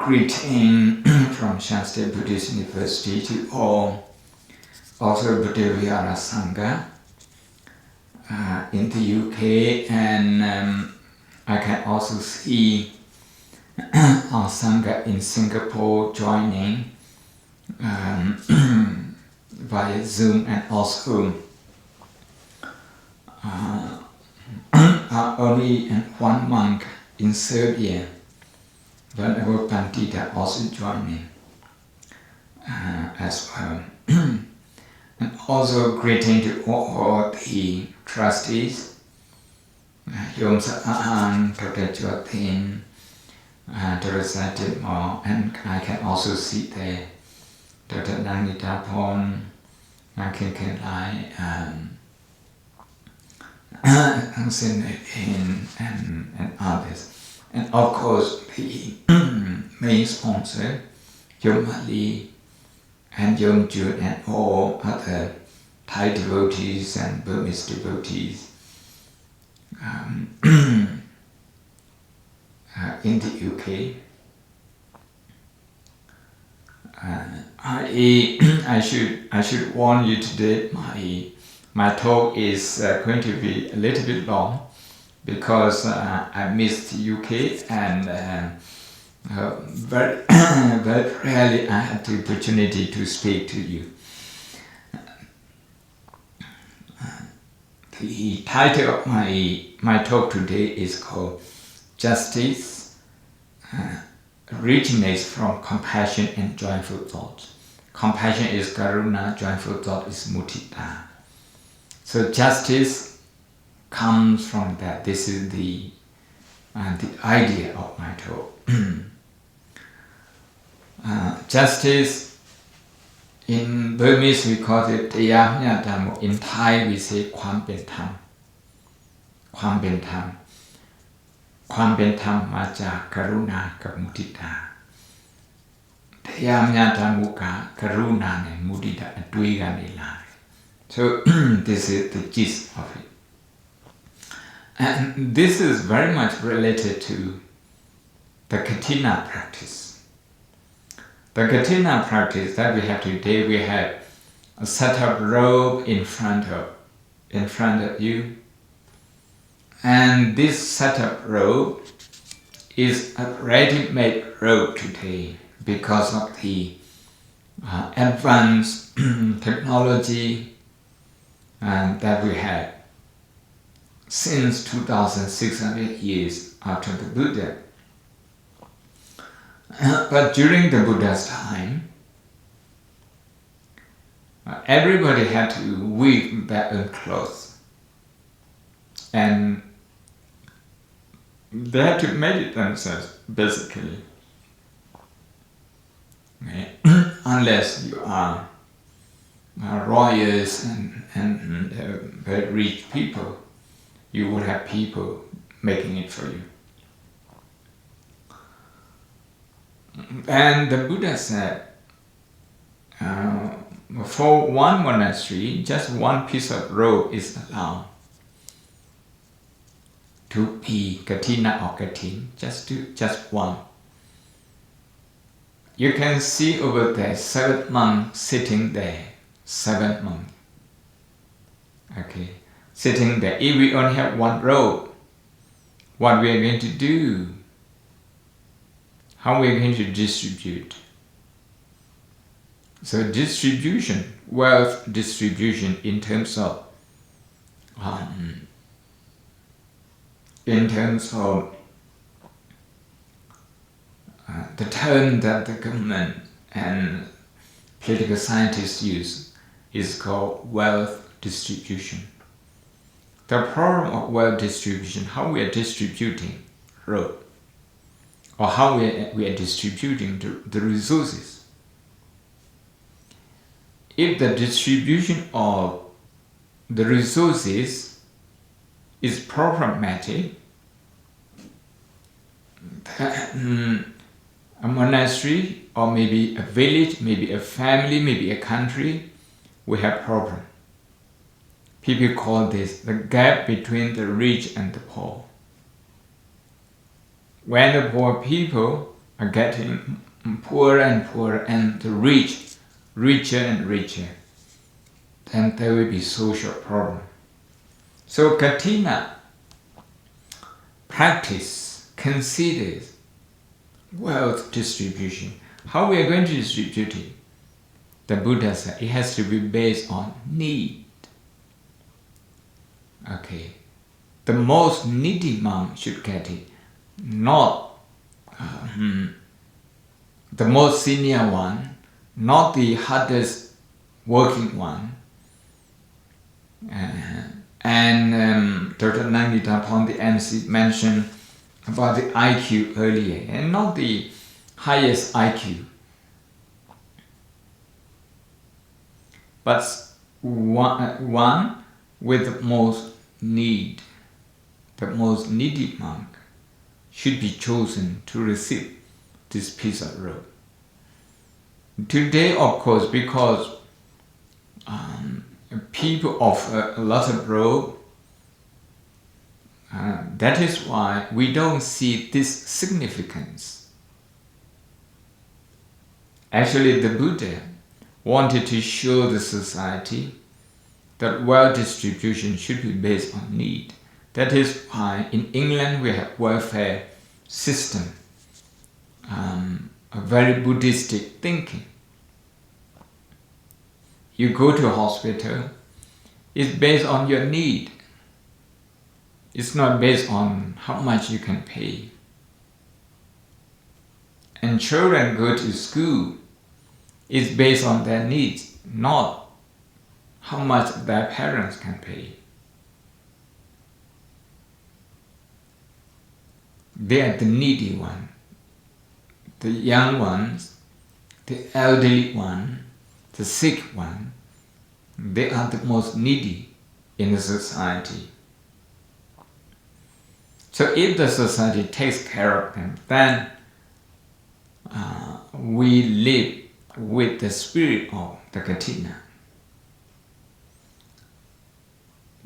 Greeting from Shan State Buddhist University to all, also Buddha Sangha in the UK, and I can also see our Sangha in Singapore joining via Zoom, and also only one monk in Serbia, Venerable Pandita, also joining as well. And also greeting to all the trustees, Yom Sa'an, Dr. Jotin, Dr. Satimo, and I can also see there Dr. Nangita Pon, Ken Lai, and others. And of course, the main sponsor, Yom Ali and Yom Jun, and all other Thai devotees and Burmese devotees in the UK. I should warn you today. My talk is going to be a little bit long, because I missed UK, and very rarely I had the opportunity to speak to you. The title of my talk today is called Justice Originates from Compassion and Joyful Thought. Compassion is karuna, joyful thought is mudita. So justice comes from that. This is the idea of my talk. Justice, in Burmese we call it Taya Dhamma. In Thai we say Kwam Pen Tham. Kwam Pen Tham. Kwam Pen Tham maจากกรุณากับมุทิตา Taya Dhamma က กรุณา နဲ့ มุทิตา အတွေးကနေလာတယ်. So this is the gist of it. And this is very much related to the Katina practice. The Katina practice that we have today, we have a set of robe in front of you. And this set of robe is a ready-made robe today because of the advanced technology that we have since 2,600 years after the Buddha. But during the Buddha's time, everybody had to weave their own clothes, and they had to make it themselves, basically. Okay? Unless you are royals and very rich people, you would have people making it for you. And the Buddha said, for one monastery, just one piece of robe is allowed to be katina or katin, just one. You can see over there 7 monks sitting there, 7 monks. Okay, sitting there. If we only have one robe, what we are going to do? How we are going to distribute? So distribution, wealth distribution in terms of the term that the government and political scientists use is called wealth distribution. The problem of wealth distribution, how we are distributing road, or how we are distributing the resources. If the distribution of the resources is problematic, a monastery, or maybe a village, maybe a family, maybe a country, we have problem. People call this the gap between the rich and the poor. When the poor people are getting poorer and poorer, and the rich richer and richer, then there will be social problem. So Katina practice considers wealth distribution. How we are going to distribute it? The Buddha said it has to be based on need. Okay, the most needy monk should get it, not the most senior one, not the hardest working one. And Dr. Nandita upon the MC mentioned about the IQ earlier, and not the highest IQ, but one with the most need. The most needy monk should be chosen to receive this piece of robe. Today, of course, because people offer a lot of robe, that is why we don't see this significance. Actually, the Buddha wanted to show the society that wealth distribution should be based on need. That is why in England we have welfare system, a very Buddhistic thinking. You go to a hospital, it's based on your need. It's not based on how much you can pay. And children go to school, it's based on their needs, not how much their parents can pay. They are the needy one, the young ones, the elderly one, the sick one. They are the most needy in the society. So if the society takes care of them, then we live with the spirit of the Katina.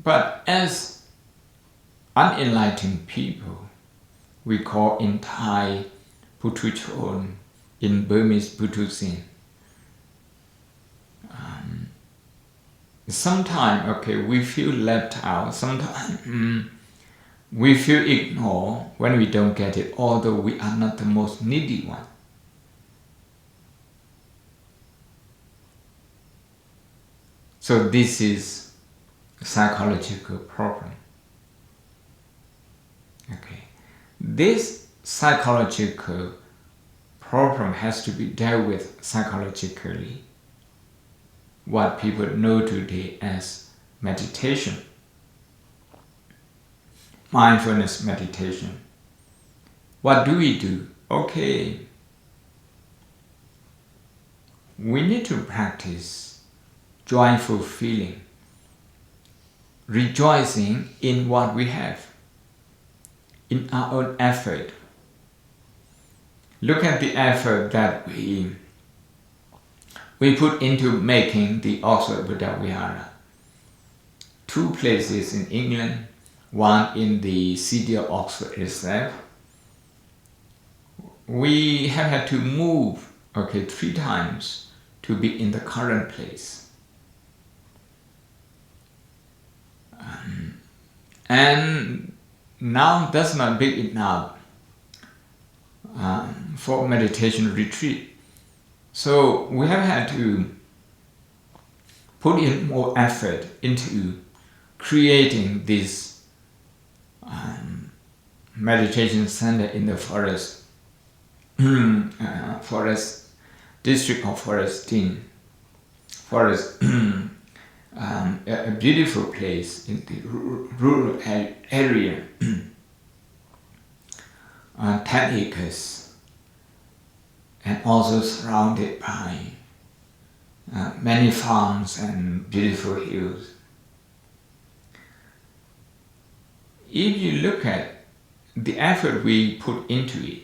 But as unenlightened people, we call in Thai Putuchon, in Burmese Putusin. Sometimes, we feel left out. Sometimes we feel ignored when we don't get it, although we are not the most needy one. So this is a psychological problem. This psychological problem has to be dealt with psychologically, what people know today as meditation, mindfulness meditation. What do? We need to practice joyful feeling, rejoicing in what we have, in our own effort. Look at the effort that we put into making the Oxford Buddha Vihara. 2 places in England, one in the city of Oxford itself. We have had to move 3 times to be in the current place. And now that's not big enough for meditation retreat. So we have had to put in more effort into creating this meditation center in the forest, district of Forestine. A beautiful place in the rural area, 10 acres, and also surrounded by many farms and beautiful hills. If you look at the effort we put into it,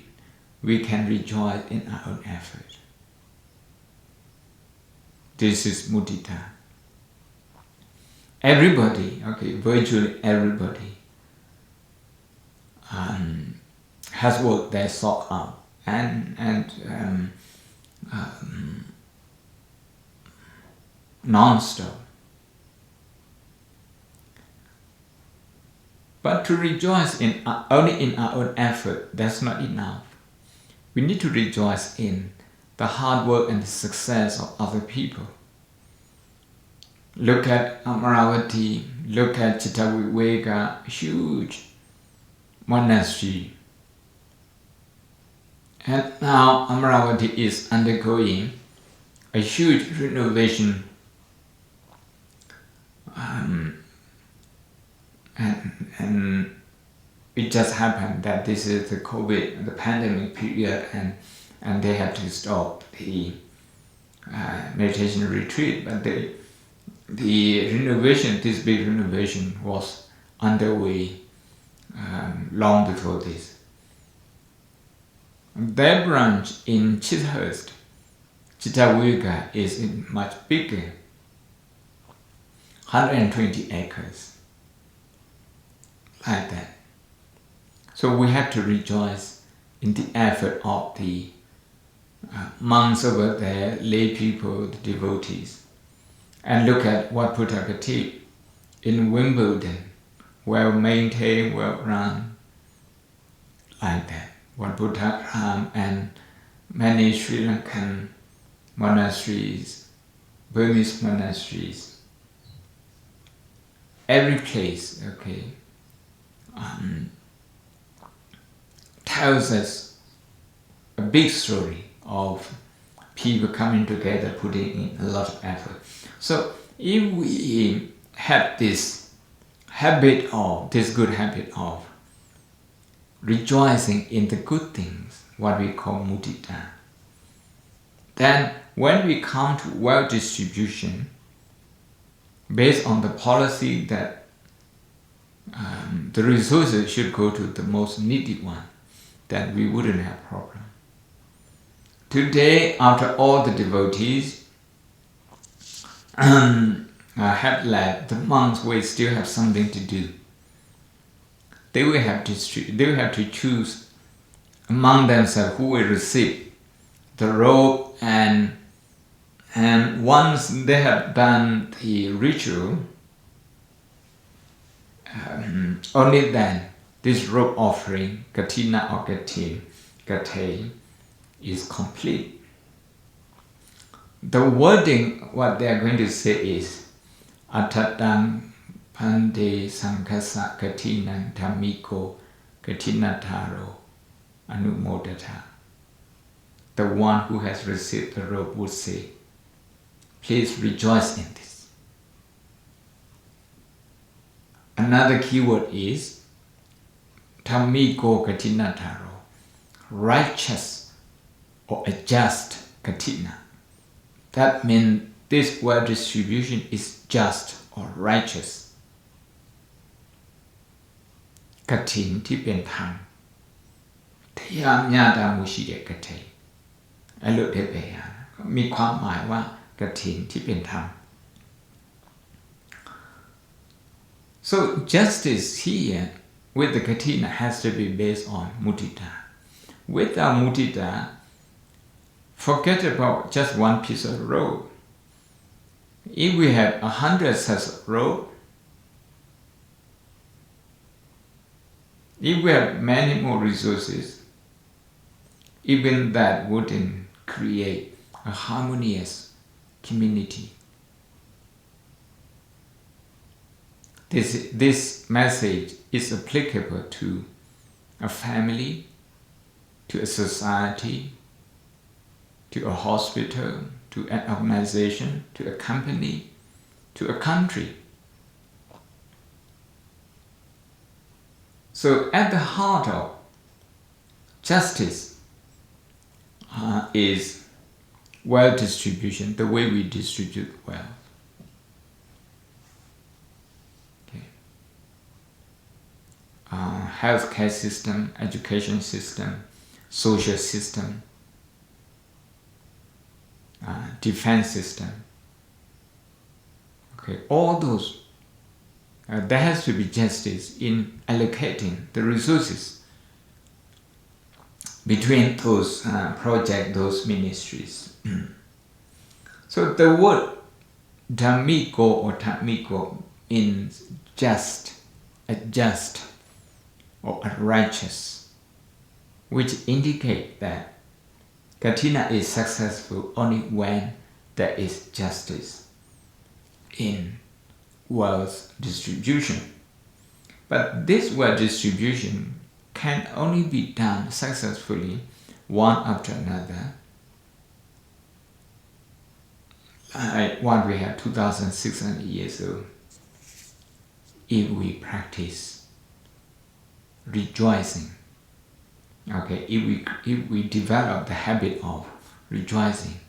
we can rejoice in our own effort. This is mudita. Everybody, virtually everybody, has worked their sock out and non-stop. But to rejoice only in our own effort, that's not enough. We need to rejoice in the hard work and the success of other people. Look at Amaravati, look at Chittaviveka, huge monastery. And now Amaravati is undergoing a huge renovation. And it just happened that this is the COVID, the pandemic period, and they had to stop the meditation retreat. But the renovation, this big renovation, was underway long before this. Their branch in Chithurst, Chittaviveka, is much bigger, 120 acres. Like that. So we have to rejoice in the effort of the monks over there, lay people, the devotees. And look at what Puttagati in Wimbledon, well maintained, well run, like that. What Buddha and many Sri Lankan monasteries, Burmese monasteries, every place, okay, tells us a big story of people coming together, putting in a lot of effort. So if we have this good habit of rejoicing in the good things, what we call mudita, then when we come to wealth distribution, based on the policy that the resources should go to the most needy one, then we wouldn't have problem. Today, after all the devotees have left, the monks will still have something to do. They will have to choose among themselves who will receive the robe, and once they have done the ritual, only then this robe offering, katina or gatei, is complete. The wording, what they are going to say is Atatam Pande Sankasa Katinang Dhammiko Katinataro Anumodata. The one who has received the robe would say, please rejoice in this. Another keyword is Dhammiko Katinataro, righteous or a just katina. That means this wealth distribution is just or righteous. Katin ที่เป็นธรรมที่ญาตามุชิเดกเทอลุเดเปยมีความหมายว่ากฐินที่เป็นธรรม So justice here with the katina has to be based on mudita. Without mudita, forget about just one piece of rope. If we have 100 such rope, if we have many more resources, even that wouldn't create a harmonious community. This message is applicable to a family, to a society, to a hospital, to an organization, to a company, to a country. So at the heart of justice is wealth distribution, the way we distribute wealth. Healthcare system, education system, social system, defense system. Okay, all those, there has to be justice in allocating the resources between those projects, those ministries. So the word dhammiko or dhammiko means just, a just or a righteous, which indicate that Kathina is successful only when there is justice in wealth distribution. But this wealth distribution can only be done successfully one after another. Like what we have 2,600 years ago, if we practice rejoicing. Okay, if we develop the habit of rejoicing,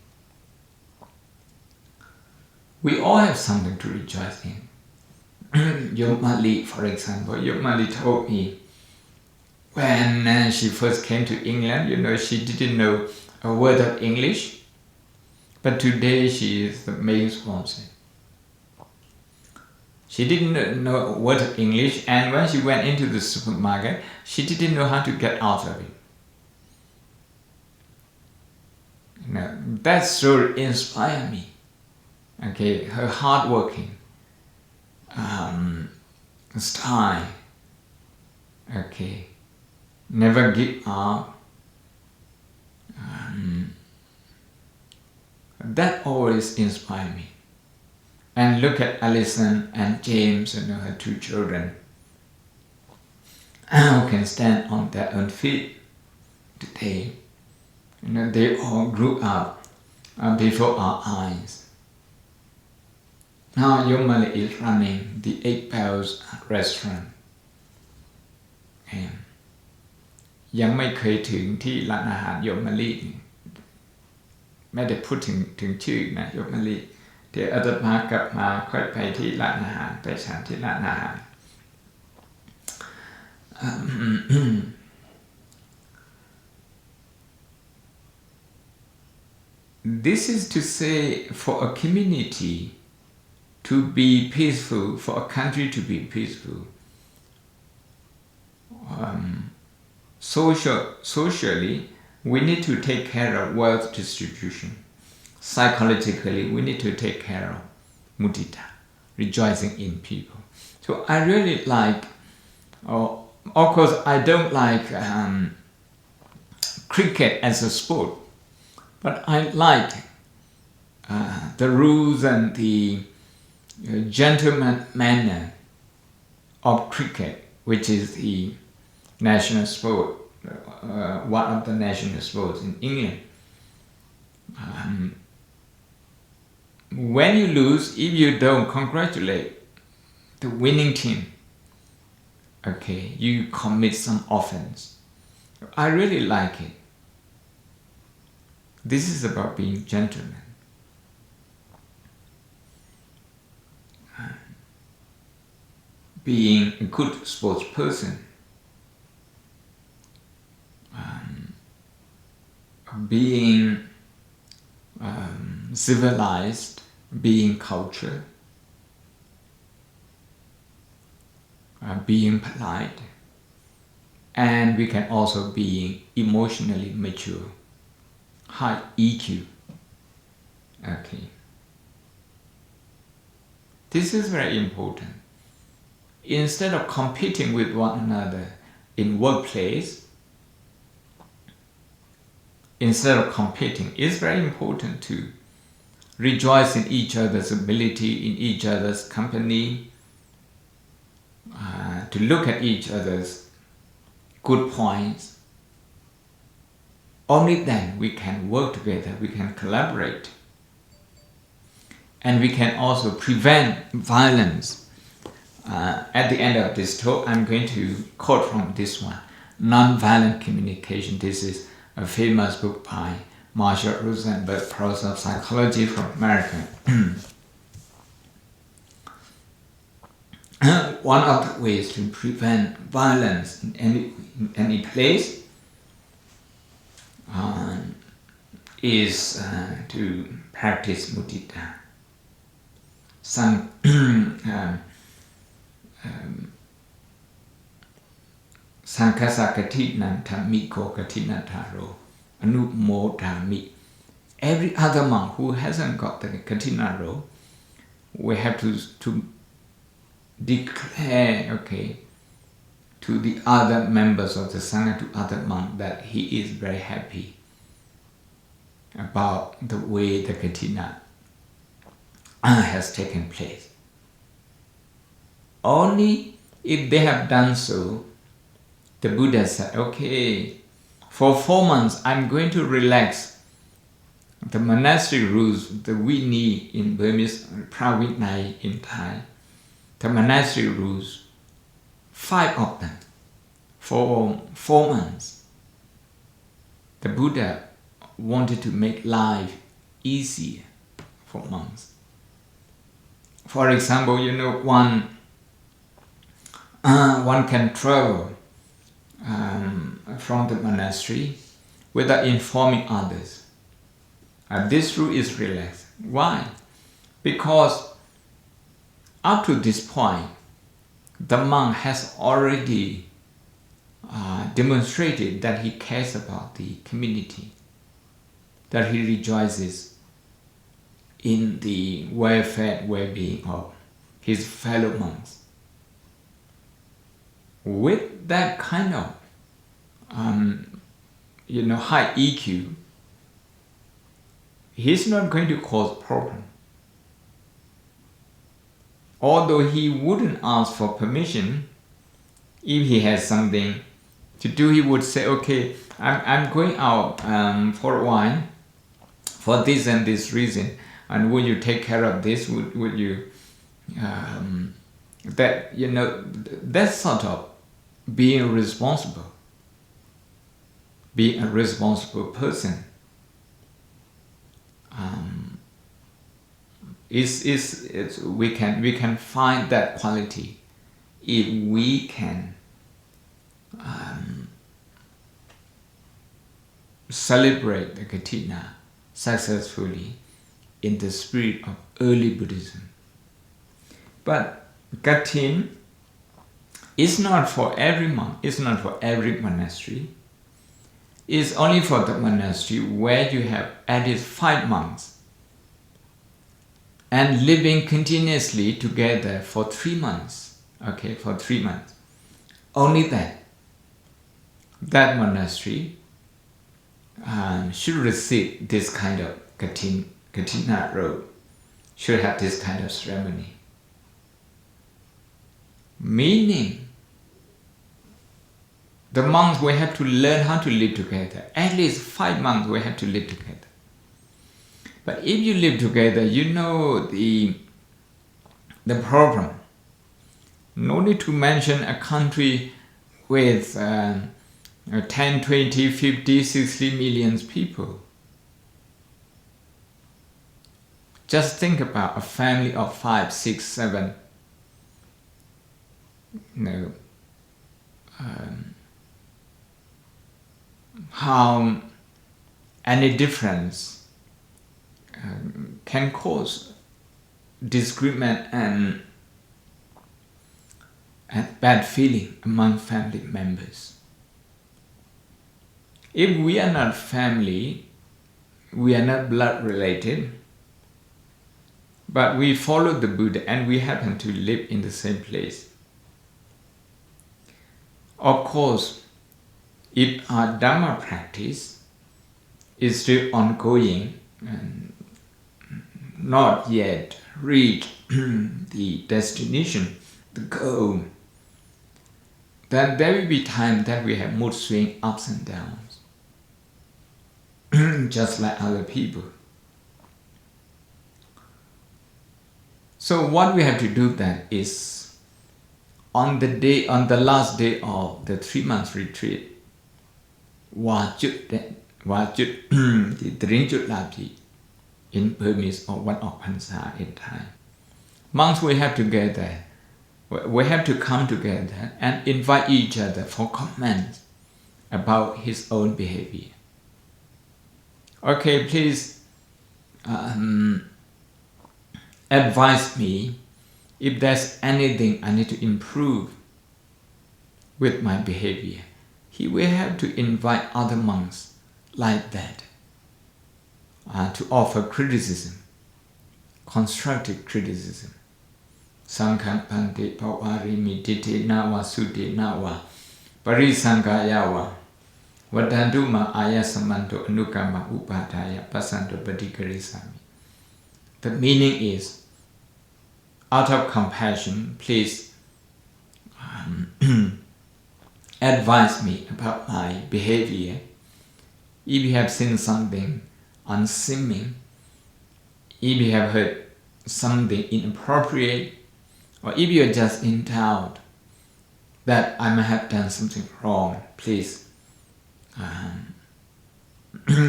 we all have something to rejoice in. Yomali, for example, Yomali told me when she first came to England, she didn't know a word of English, but today she is the main sponsor. She didn't know a word of English, and when she went into the supermarket, she didn't know how to get out of it. That story inspired me. Okay, her hardworking style. Okay, never give up. That always inspired me. And look at Alison and James, her two children, who can stand on their own feet today. They all grew up before our eyes. Now Yomali is running the 8 Bells restaurant. ยังไม่เคยถึงที่ร้านอาหารโยมมะลิไม่ได้พูดถึงชื่อนะโยมมะลิเดี๋ยวอาตมากลับมาค่อยไปที่ร้านอาหารไปฉันที่ร้านอาหาร This is to say, for a community to be peaceful, for a country to be peaceful, socially, we need to take care of wealth distribution. Psychologically, we need to take care of mudita, rejoicing in people. So I really like, of course, I don't like cricket as a sport, but I like the rules and the gentleman manner of cricket, which is the national sport, one of the national sports in England. When you lose, if you don't congratulate the winning team, okay, you commit some offense. I really like it. This is about being gentleman. Being a good sports person. Being civilized, being cultured, being polite, and we can also be emotionally mature, high EQ. Okay. This is very important. Instead of competing with one another in workplace, instead of competing, it's very important to rejoice in each other's ability, in each other's company, to look at each other's good points. Only then we can work together, we can collaborate. And we can also prevent violence. At the end of this talk, I'm going to quote from this one, Nonviolent Communication. This is a famous book by Marshall Rosenberg, Professor of Psychology from America. One of the ways to prevent violence in any place is to practice mudita. Sankasa Katinan Tamiko Katinataro, Anumo Dhammi. Every other monk who hasn't got the Katinaro, we have to declare, okay, to the other members of the Sangha, to other monks, that he is very happy about the way the Katina has taken place. Only if they have done so, the Buddha said, okay, for 4 months I'm going to relax the monastic rules that we need in Burmese, Pravinai in Thai. The monastic rules, 5 of them, for 4 months. The Buddha wanted to make life easier for monks. For example, one can travel from the monastery without informing others. This rule is relaxed. Why? Because up to this point, the monk has already demonstrated that he cares about the community, that he rejoices in the welfare, well-being of his fellow monks. With that kind of high EQ, he's not going to cause problem. Although he wouldn't ask for permission, if he has something to do, he would say, okay, I'm going out for a while for this and this reason, and will you take care of this? Would you that sort of being responsible, being a responsible person, we can find that quality if we can celebrate the Katina successfully in the spirit of early Buddhism. But Katin is not for every monk, it's not for every monastery. It's only for the monastery where you have at least 5 monks and living continuously together for 3 months. Okay, for 3 months. Only that monastery should receive this kind of Katina robe, should have this kind of ceremony. Meaning, the monks will have to learn how to live together. At least 5 months will have to live together. But if you live together, you know the problem. No need to mention a country with 10, 20, 50, 60 million people. Just think about a family of 5, 6, 7. How any difference can cause disagreement and bad feeling among family members. If we are not family, we are not blood related, but we follow the Buddha and we happen to live in the same place. Of course, if our Dhamma practice is still ongoing and not yet reached the destination, the goal, then there will be time that we have mood swing, ups and downs, just like other people. So what we have to do then is, on the last day of the 3 months retreat, in Burmese or 1 of Pansa in Thai. Monks will have to come together and invite each other for comments about his own behavior. Okay, please advise me if there's anything I need to improve with my behavior, he will have to invite other monks like that to offer criticism, constructive criticism. Sangham pante pawarimi dite nawa sute nawa parisangayawa vadanduma ayasamanto anukama upadaya pasanto padikarisami. The meaning is, out of compassion, please advise me about my behavior. If you have seen something unseeming, if you have heard something inappropriate, or if you are just in doubt that I might have done something wrong, please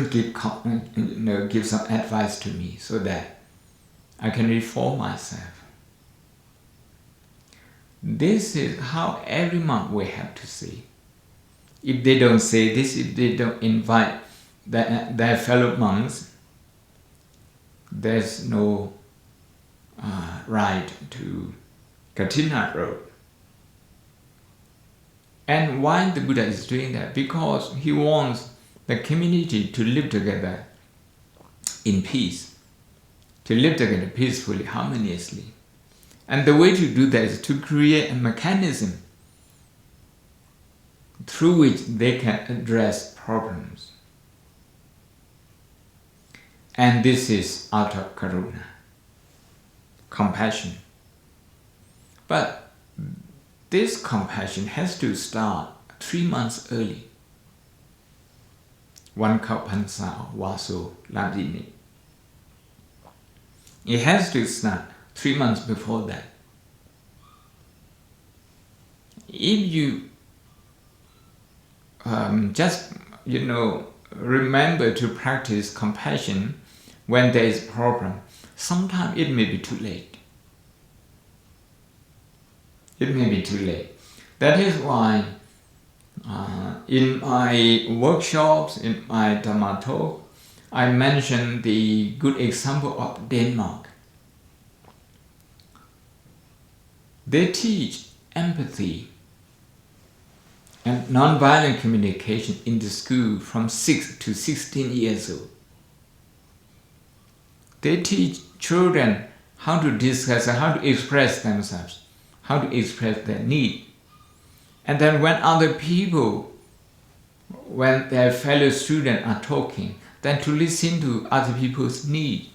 give some advice to me so that I can reform myself. This is how every monk will have to say. If they don't say this, if they don't invite their fellow monks, there's no right to Katina road. And why the Buddha is doing that? Because he wants the community to live together in peace, to live together peacefully, harmoniously. And the way to do that is to create a mechanism through which they can address problems. And this is out of karuna, compassion. But this compassion has to start 3 months early. One kapansa vaso ladini. It has to start 3 months before that. If you just remember to practice compassion when there is a problem, sometimes it may be too late. It may be too late. That is why in my workshops, in my Dhamma talk, I mentioned the good example of Denmark. They teach empathy and non-violent communication in the school from 6 to 16 years old. They teach children how to discuss and how to express themselves, how to express their need. And then when other people, when their fellow students are talking, then to listen to other people's need,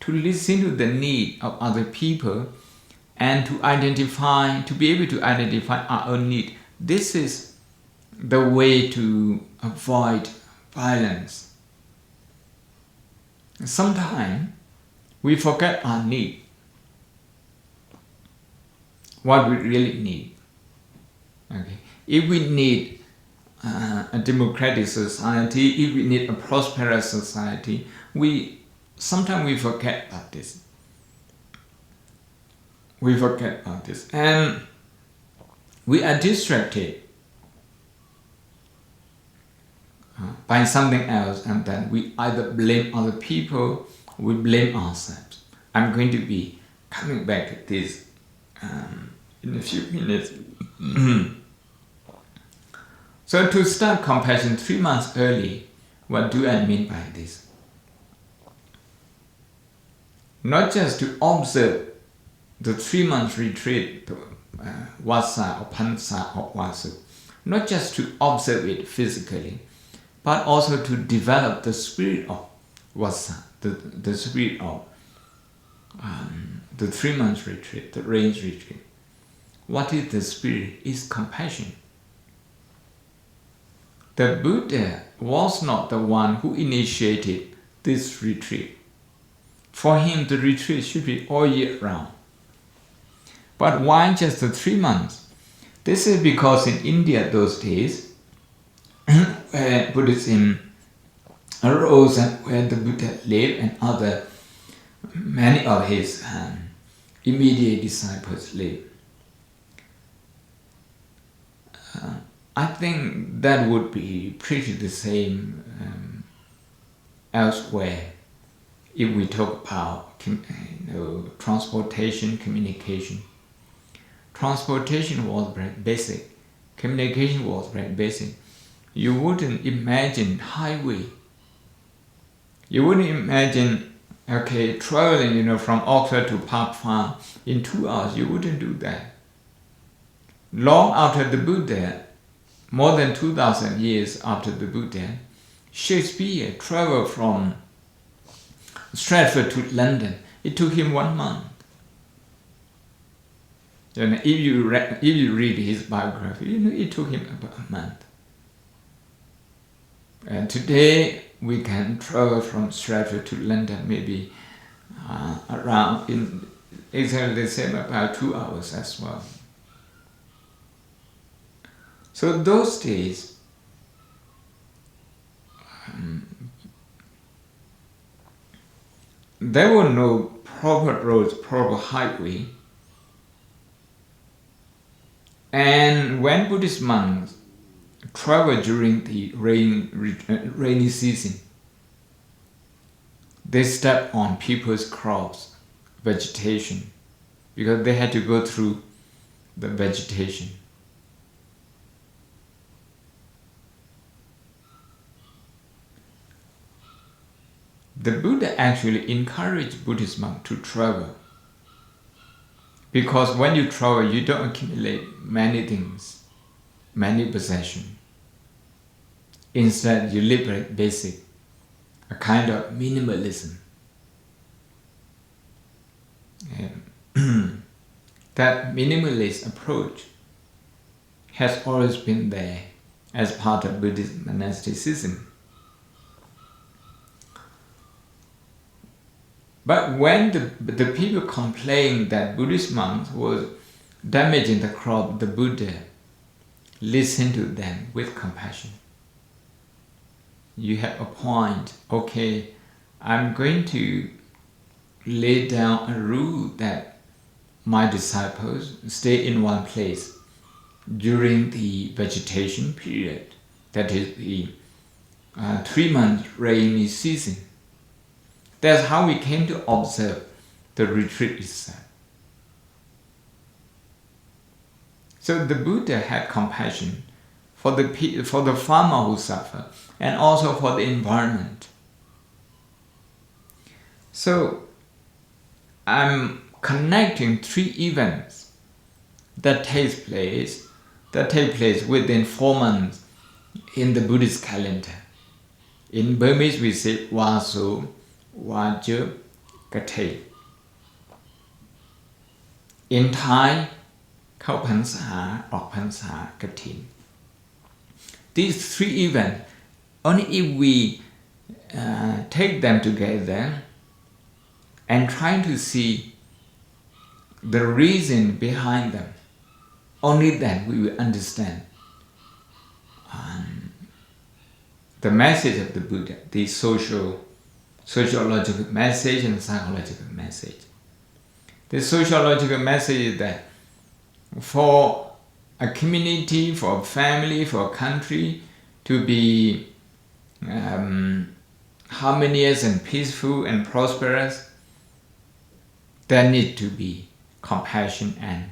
to listen to the need of other people, and to be able to identify our own need. This is the way to avoid violence. Sometimes we forget our need, what we really need. Okay. If we need a democratic society, if we need a prosperous society, sometimes we forget about this. We forget about this, and we are distracted by something else, and then we either blame other people, or we blame ourselves. I'm going to be coming back to this in a few minutes. So to start compassion 3 months early, what do I mean by this? Not just to observe the 3 month retreat, Vasa or Pansa or Vasu, not just to observe it physically, but also to develop the spirit of Vasa, the spirit of the 3 month retreat, the range retreat. What is the spirit? It's compassion. The Buddha was not the one who initiated this retreat. For him, the retreat should be all year round. But why just the 3 months? This is because in India those days, where Buddhism arose and where the Buddha lived and many of his immediate disciples lived, I think that would be pretty the same elsewhere if we talk about transportation, communication. Transportation was very basic. Communication was very basic. You wouldn't imagine highway. You wouldn't imagine, traveling, from Oxford to Park Farm in 2 hours. You wouldn't do that. Long after the Buddha, more than 2,000 years after the Buddha, Shakespeare traveled from Stratford to London. It took him 1 month. And if you read his biography, it took him about a month. And today we can travel from Stratford to London maybe around in exactly the same, about 2 hours as well. So those days, there were no proper roads, proper highway. And when Buddhist monks travel during the rainy season, they step on people's crops, vegetation, because they had to go through the vegetation. The Buddha actually encouraged Buddhist monks to travel, because when you travel, you don't accumulate many things, many possessions. Instead, you liberate basic, a kind of minimalism. That minimalist approach has always been there as part of Buddhist monasticism. But when the people complained that Buddhist monks were damaging the crop, the Buddha listened to them with compassion. You have a point, I'm going to lay down a rule that my disciples stay in one place during the vegetation period, that is the 3-month rainy season. That's how we came to observe the retreat itself. So the Buddha had compassion for the farmer who suffer, and also for the environment. So I'm connecting 3 events that take place within 4 months in the Buddhist calendar. In Burmese we say Waso, Wajja, Kathe. In Thai, Khao Phansa, Ok Phansa, Kathin. These 3 events, only if we take them together and try to see the reason behind them, only then we will understand the message of the Buddha, the sociological message and psychological message. The sociological message is that for a community, for a family, for a country to be harmonious and peaceful and prosperous, there need to be compassion and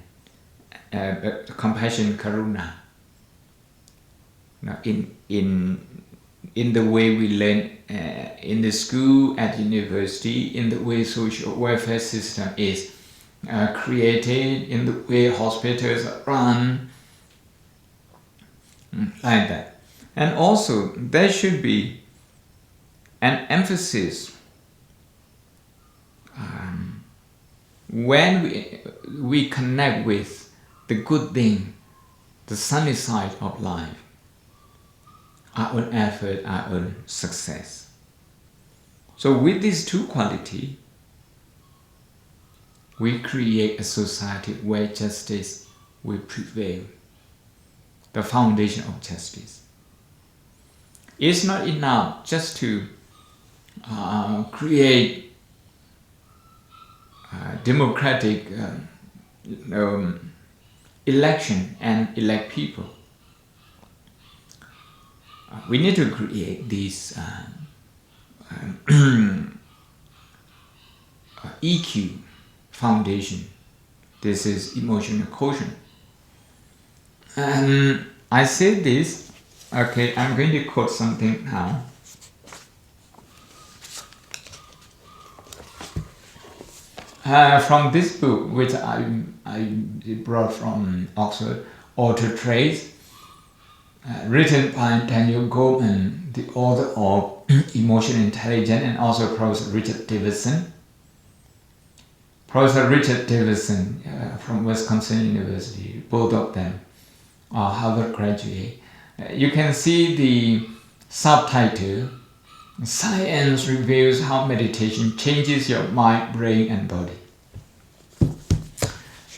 karuna. Now, in the way we learn in the school, at university, in the way social welfare system is created, in the way hospitals are run, like that. And also there should be an emphasis when we connect with the good thing, the sunny side of life, our own effort, our own success. So with these 2 qualities, we create a society where justice will prevail, the foundation of justice. It's not enough just to create democratic election and elect people. We need to create this EQ foundation. This is emotional quotient. And I said this, okay, I'm going to quote something now. From this book, which I brought from Oxford, Auto Trace, written by Daniel Goleman, the author of Emotional Intelligence, and also Professor Richard Davidson. Professor Richard Davidson from Wisconsin University, both of them are Harvard graduate. You can see the subtitle, Science Reveals How Meditation Changes Your Mind, Brain and Body.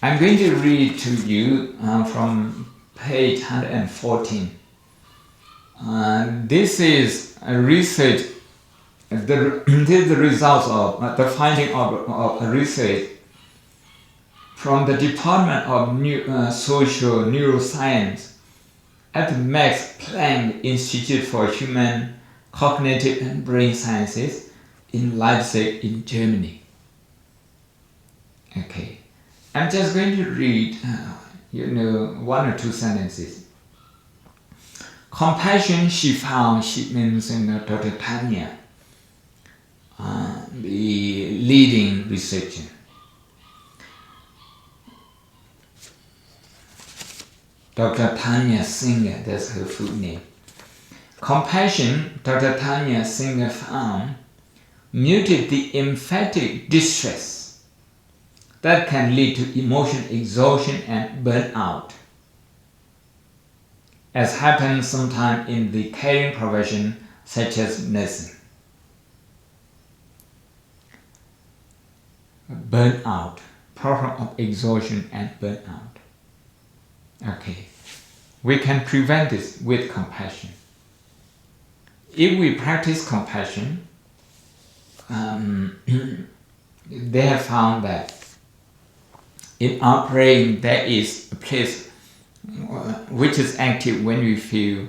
I'm going to read to you from page 114. This is a research, this is the results of the finding of a research from the Department of Social Neuroscience at the Max Planck Institute for Human Cognitive and Brain Sciences in Leipzig in Germany. Okay, I'm just going to read, one or two sentences. Compassion, she found, she means Dr. Tanya, the leading researcher. Dr. Tanya Singer, that's her full name. Compassion, Dr. Tanya Singer found, muted the emphatic distress that can lead to emotional exhaustion and burnout, as happens sometimes in the caring profession such as nursing. Burnout, problem of exhaustion and burnout. Okay, we can prevent this with compassion. If we practice compassion, they have found that in our brain there is a place which is active when we feel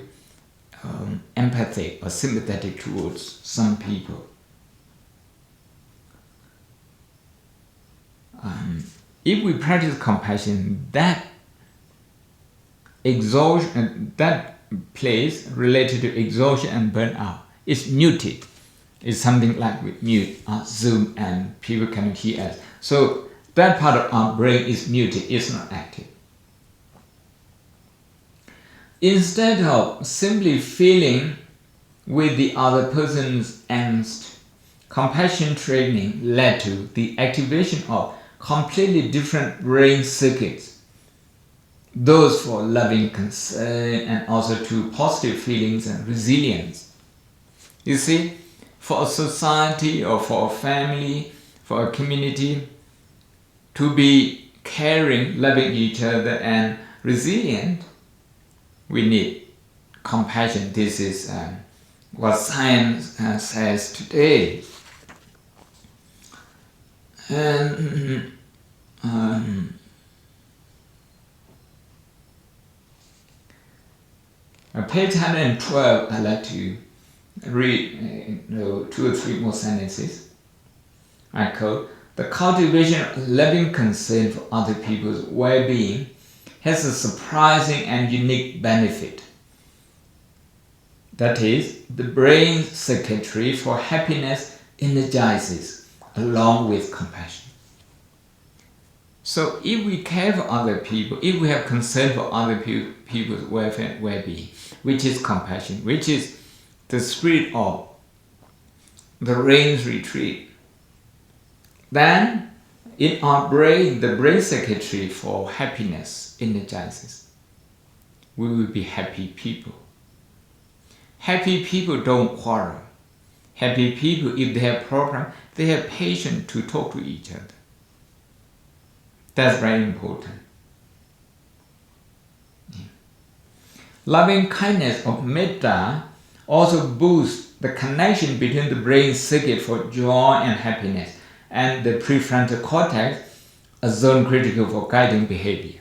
empathy or sympathetic towards some people. If we practice compassion, that exhaustion, that place related to exhaustion and burnout is muted. It's something like we mute Zoom and people cannot hear us. So that part of our brain is muted, it's not active. Instead of simply feeling with the other person's angst, compassion training led to the activation of completely different brain circuits, those for loving concern and also to positive feelings and resilience. You see, for a society or for a family, for a community, to be caring, loving each other and resilient, we need compassion. This is what science says today. And page 112, I'd like to read 2 or 3 more sentences. I quote, "The cultivation of loving concern for other people's well-being has a surprising and unique benefit. That is, the brain circuitry for happiness energizes along with compassion." So if we care for other people, if we have concern for other people's welfare and well-being, which is compassion, which is the spirit of the rains retreat, then in our brain, the brain circuitry for happiness energizes. We will be happy people. Happy people don't quarrel. Happy people, if they have problems, they have patience to talk to each other. That's very important. Loving kindness of metta also boosts the connection between the brain circuit for joy and happiness and the prefrontal cortex, a zone critical for guiding behavior.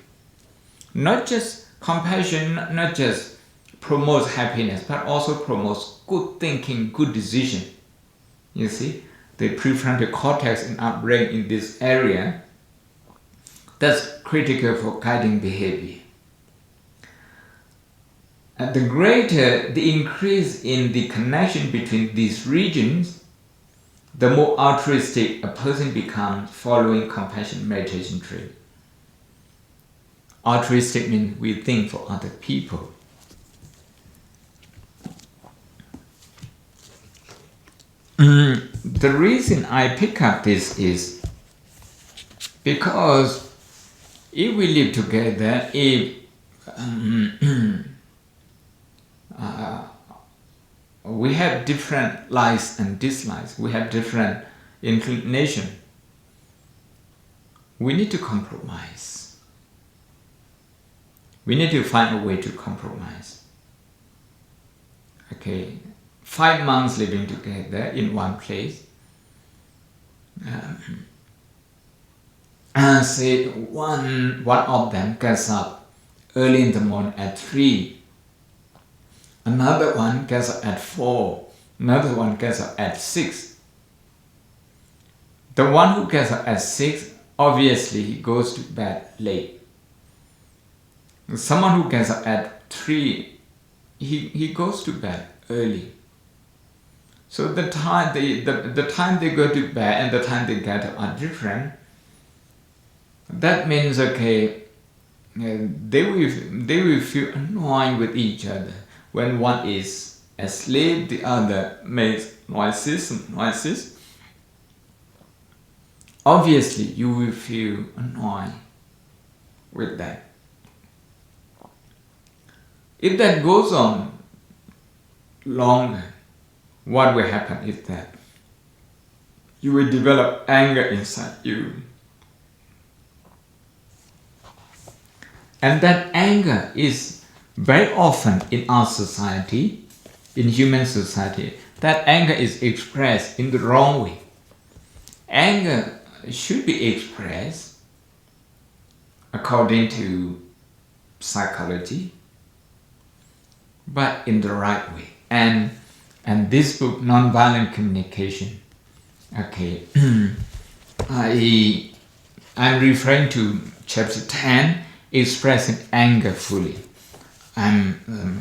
Not just compassion, not just promotes happiness, but also promotes good thinking, good decision. You see, the prefrontal cortex in our brain in this area, that's critical for guiding behavior. And the greater the increase in the connection between these regions, the more altruistic a person becomes following compassion meditation training. Altruistic means we think for other people. The reason I pick up this is because if we live together, if we have different likes and dislikes, we have different inclination, we need to compromise. We need to find a way to compromise. Okay, 5 months living together in one place. And say one of them gets up early in the morning at 3. Another one gets up at 4. Another one gets up at 6. The one who gets up at 6, obviously he goes to bed late. Someone who gets up at 3, he goes to bed early. So the time they go to bed and the time they get up are different. That means, okay, they will feel annoyed with each other. When one is asleep, the other makes noises. Obviously, you will feel annoyed with that. If that goes on longer, what will happen is that you will develop anger inside you. And that anger is very often in our society, in human society, that anger is expressed in the wrong way. Anger should be expressed according to psychology, but in the right way. And this book, Nonviolent Communication, okay, I'm referring to chapter 10, expressing anger fully. I'm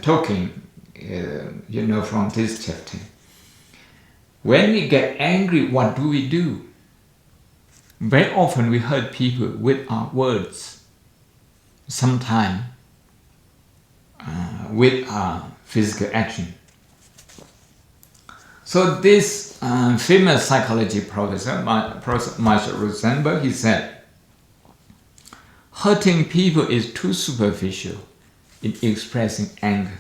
talking, from this chapter. When we get angry, what do? Very often we hurt people with our words. Sometimes with our physical action. So this famous psychology professor, Marshall Rosenberg, he said, hurting people is too superficial in expressing anger.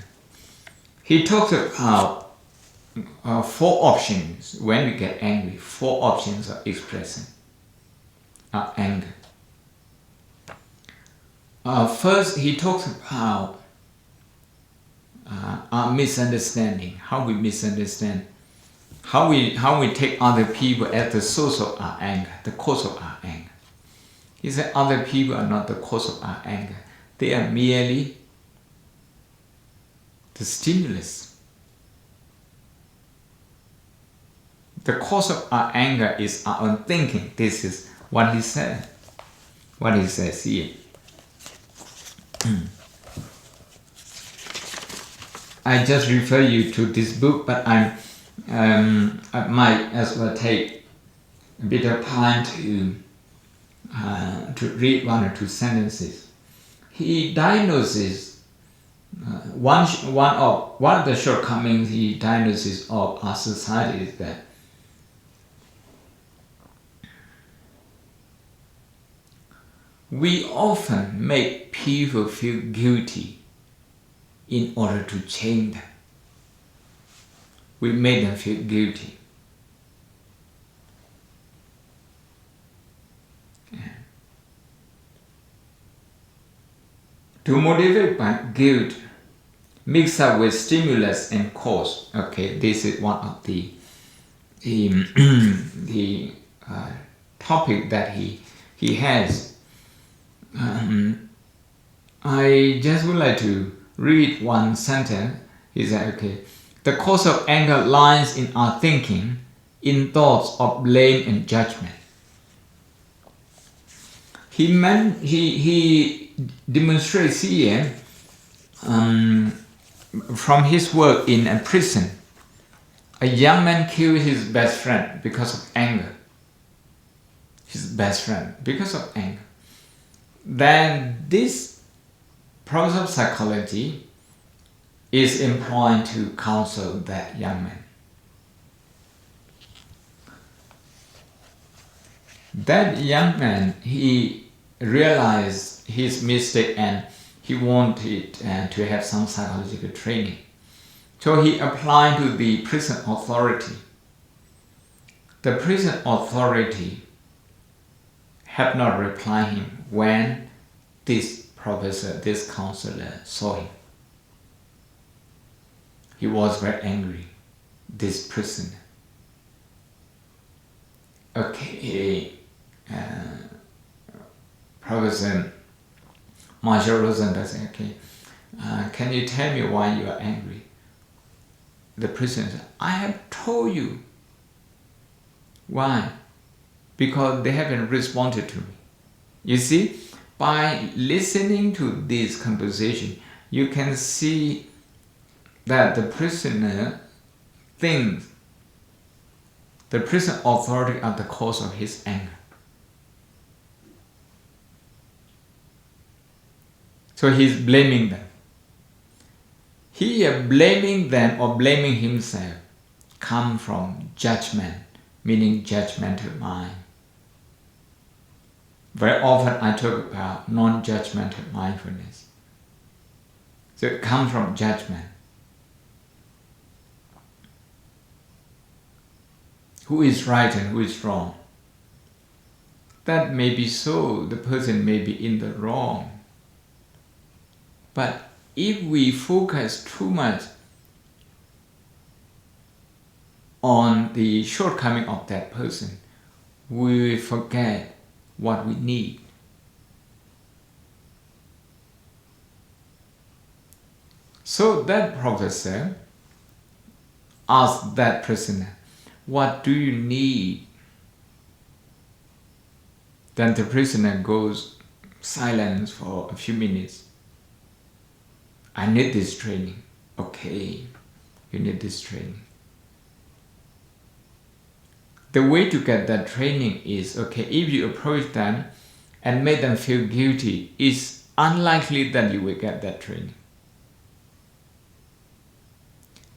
He talks about 4 options when we get angry. 4 options of expressing our anger. First, he talks about our misunderstanding, how we misunderstand, how we take other people as the source of our anger, the cause of our anger. He said other people are not the cause of our anger. They are merely the stimulus. The cause of our anger is our own thinking. This is what he said. What he says here. I just refer you to this book, but I might as well take a bit of time to read 1 or 2 sentences. He diagnoses one of the shortcomings he diagnoses of our society is that we often make people feel guilty in order to change them. We make them feel guilty. To motivate by guilt, mixed up with stimulus and cause. Okay, this is one of the topic that he has. I just would like to read one sentence. He said, okay, the cause of anger lies in our thinking, in thoughts of blame and judgment. He demonstrates here from his work in a prison. A young man killed his best friend because of anger. His best friend, because of anger. Then this process of psychology is employed to counsel that young man. That young man, he realized his mistake and he wanted to have some psychological training. So he applied to the prison authority. The prison authority had not replied him when this professor, this counselor saw him. He was very angry, this prisoner. Okay, Professor Marshall Rosenberg said, okay, can you tell me why you are angry? The prisoner said, I have told you. Why? Because they haven't responded to me. You see, by listening to this conversation, you can see that the prisoner thinks the prison authority are the cause of his anger. So he's blaming them. Here, blaming them or blaming himself come from judgment, meaning judgmental mind. Very often I talk about non-judgmental mindfulness. So it comes from judgment. Who is right and who is wrong? That may be so, the person may be in the wrong. But if we focus too much on the shortcoming of that person, we will forget what we need. So that professor asked that prisoner, what do you need? Then the prisoner goes silent for a few minutes. I need this training. Okay, you need this training. The way to get that training is, okay, if you approach them and make them feel guilty, it's unlikely that you will get that training.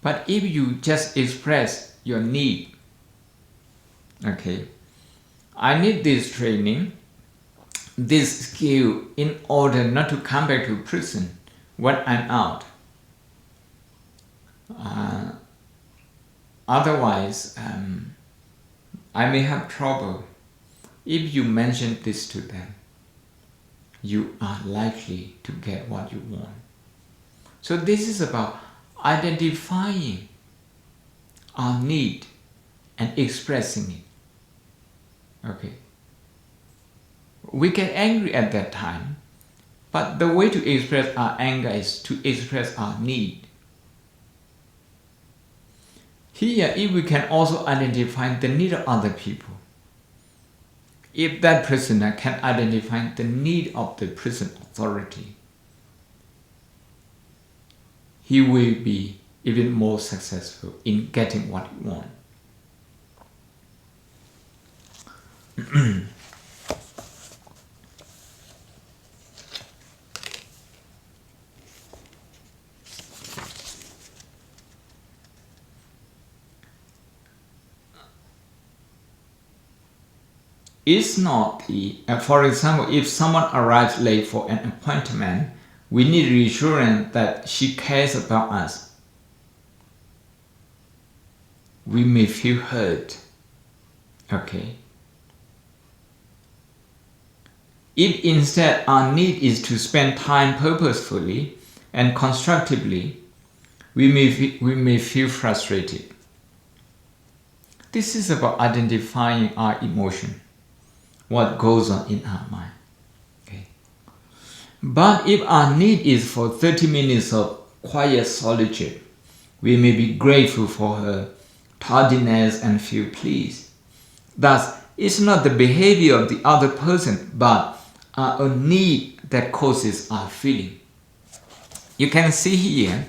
But if you just express your need, okay, I need this training, this skill in order not to come back to prison when I'm out. Otherwise, I may have trouble. If you mention this to them, you are likely to get what you want. So this is about identifying our need and expressing it. Okay. We get angry at that time, but the way to express our anger is to express our need. Here, if we can also identify the need of other people, if that prisoner can identify the need of the prison authority, he will be even more successful in getting what he wants. It's not the, for example, if someone arrives late for an appointment, we need reassurance that she cares about us. We may feel hurt. Okay. If instead our need is to spend time purposefully and constructively, we may feel frustrated. This is about identifying our emotion, what goes on in our mind. Okay. But if our need is for 30 minutes of quiet solitude, we may be grateful for her tardiness and feel pleased. Thus, it's not the behavior of the other person, but our need that causes our feeling. You can see here,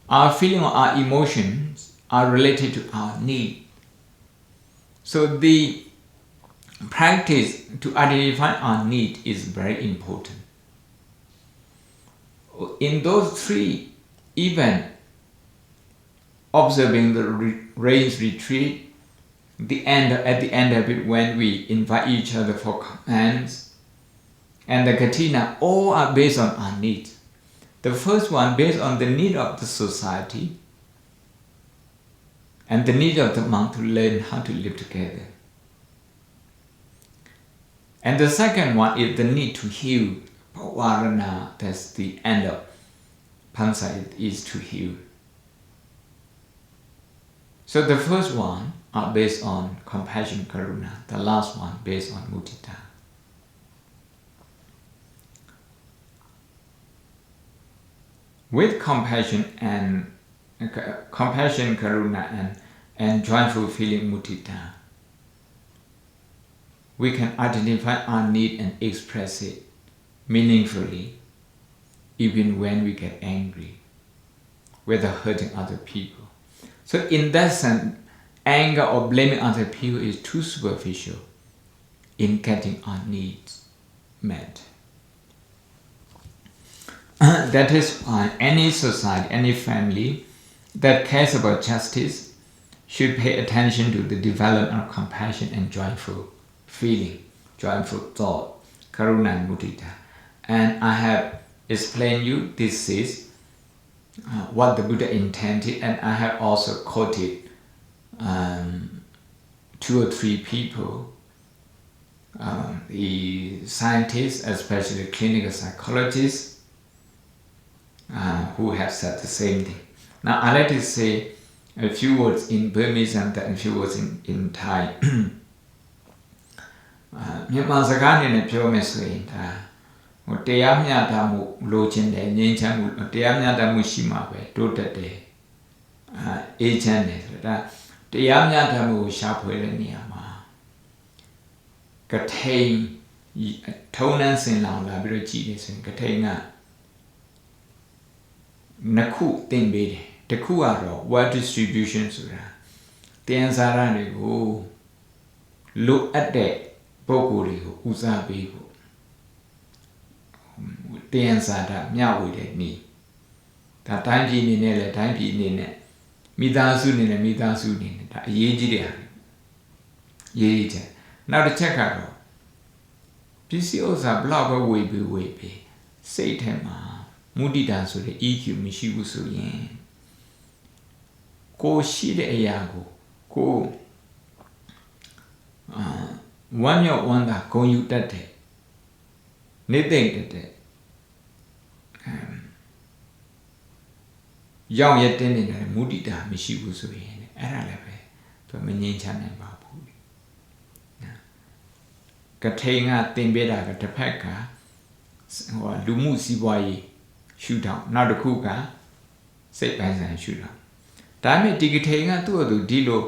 our feeling or our emotions are related to our need. So the practice to identify our need is very important. In those three events, observing the rains retreat, at the end of it when we invite each other for commands, and the katina, all are based on our needs. The first one based on the need of the society and the need of the monk to learn how to live together. And the second one is the need to heal. Varana, that's the end of Pansa, is to heal. So the first one are based on compassion, karuna. The last one based on mudita. With compassion, karuna, and joyful feeling, mudita, we can identify our need and express it meaningfully, even when we get angry, whether hurting other people. So in that sense, anger or blaming other people is too superficial in getting our needs met. That is why any society, any family that cares about justice should pay attention to the development of compassion and joyful feeling, joyful thought, karuna and mudita. And I have explained you this is what the Buddha intended, and I have also quoted 2 or 3 people, the scientists, especially clinical psychologists, who have said the same thing. Now I like to say a few words in Burmese and a few words in Thai. Myanmar Sakani ne pyo me so yin da taya myata mu lo chin de ngyin chan mu taya myata mu shi ma be to tat de a chan de so da taya myata mu ko sha phwe le ni ya ma ka thai thong nan sin laung la pi ro ji de so yin ka thai nga nakhu tin be de takhu aro wealth distribution so da tian sara ni ko lo at de ပုဂ္ဂိုလ်တွေကိုဦးစားပေးဖို့တရားစာတာမျှဝေတဲ့နေ့ဒါတိုင်းပြည်အနေနဲ့လည်းတိုင်းပြည်အနေနဲ့မိသားစုအနေနဲ့မိသားစုအနေနဲ့ဒါအရေးကြီးတယ်ရေးချက်နောက်တစ်ချက်ကတော့ပစ္စည်းဥစ္စာဘလောက်ပဲဝေပေးစိတ်ထဲမှာမုဒိတာဆိုတဲ့ EQ မရှိဘူးဆိုရင်ကိုရှိတဲ့အရာကိုကိုဝမ်းမြောက်ဝမ်းသာဂုဏ်ယူတတ်တဲ့နေသိမ့်တဲ့ရောင်ရတင်းနေတဲ့မုဒိတာမရှိဘူးဆိုရင်အဲ့ဒါလည်းပဲသူမငြိမ်းချမ်းနိုင်ပါဘူးကထိန်ကတင်ပေးတာကတစ်ဖက်ကလူမှုစီးပွားရေးရှုထောင့်နောက်တစ်ခုကစိတ်ပိုင်းဆိုင်ရှုထောင့်ဒါပေမဲ့ဒီကထိန်ကသူ့အတူဒီလို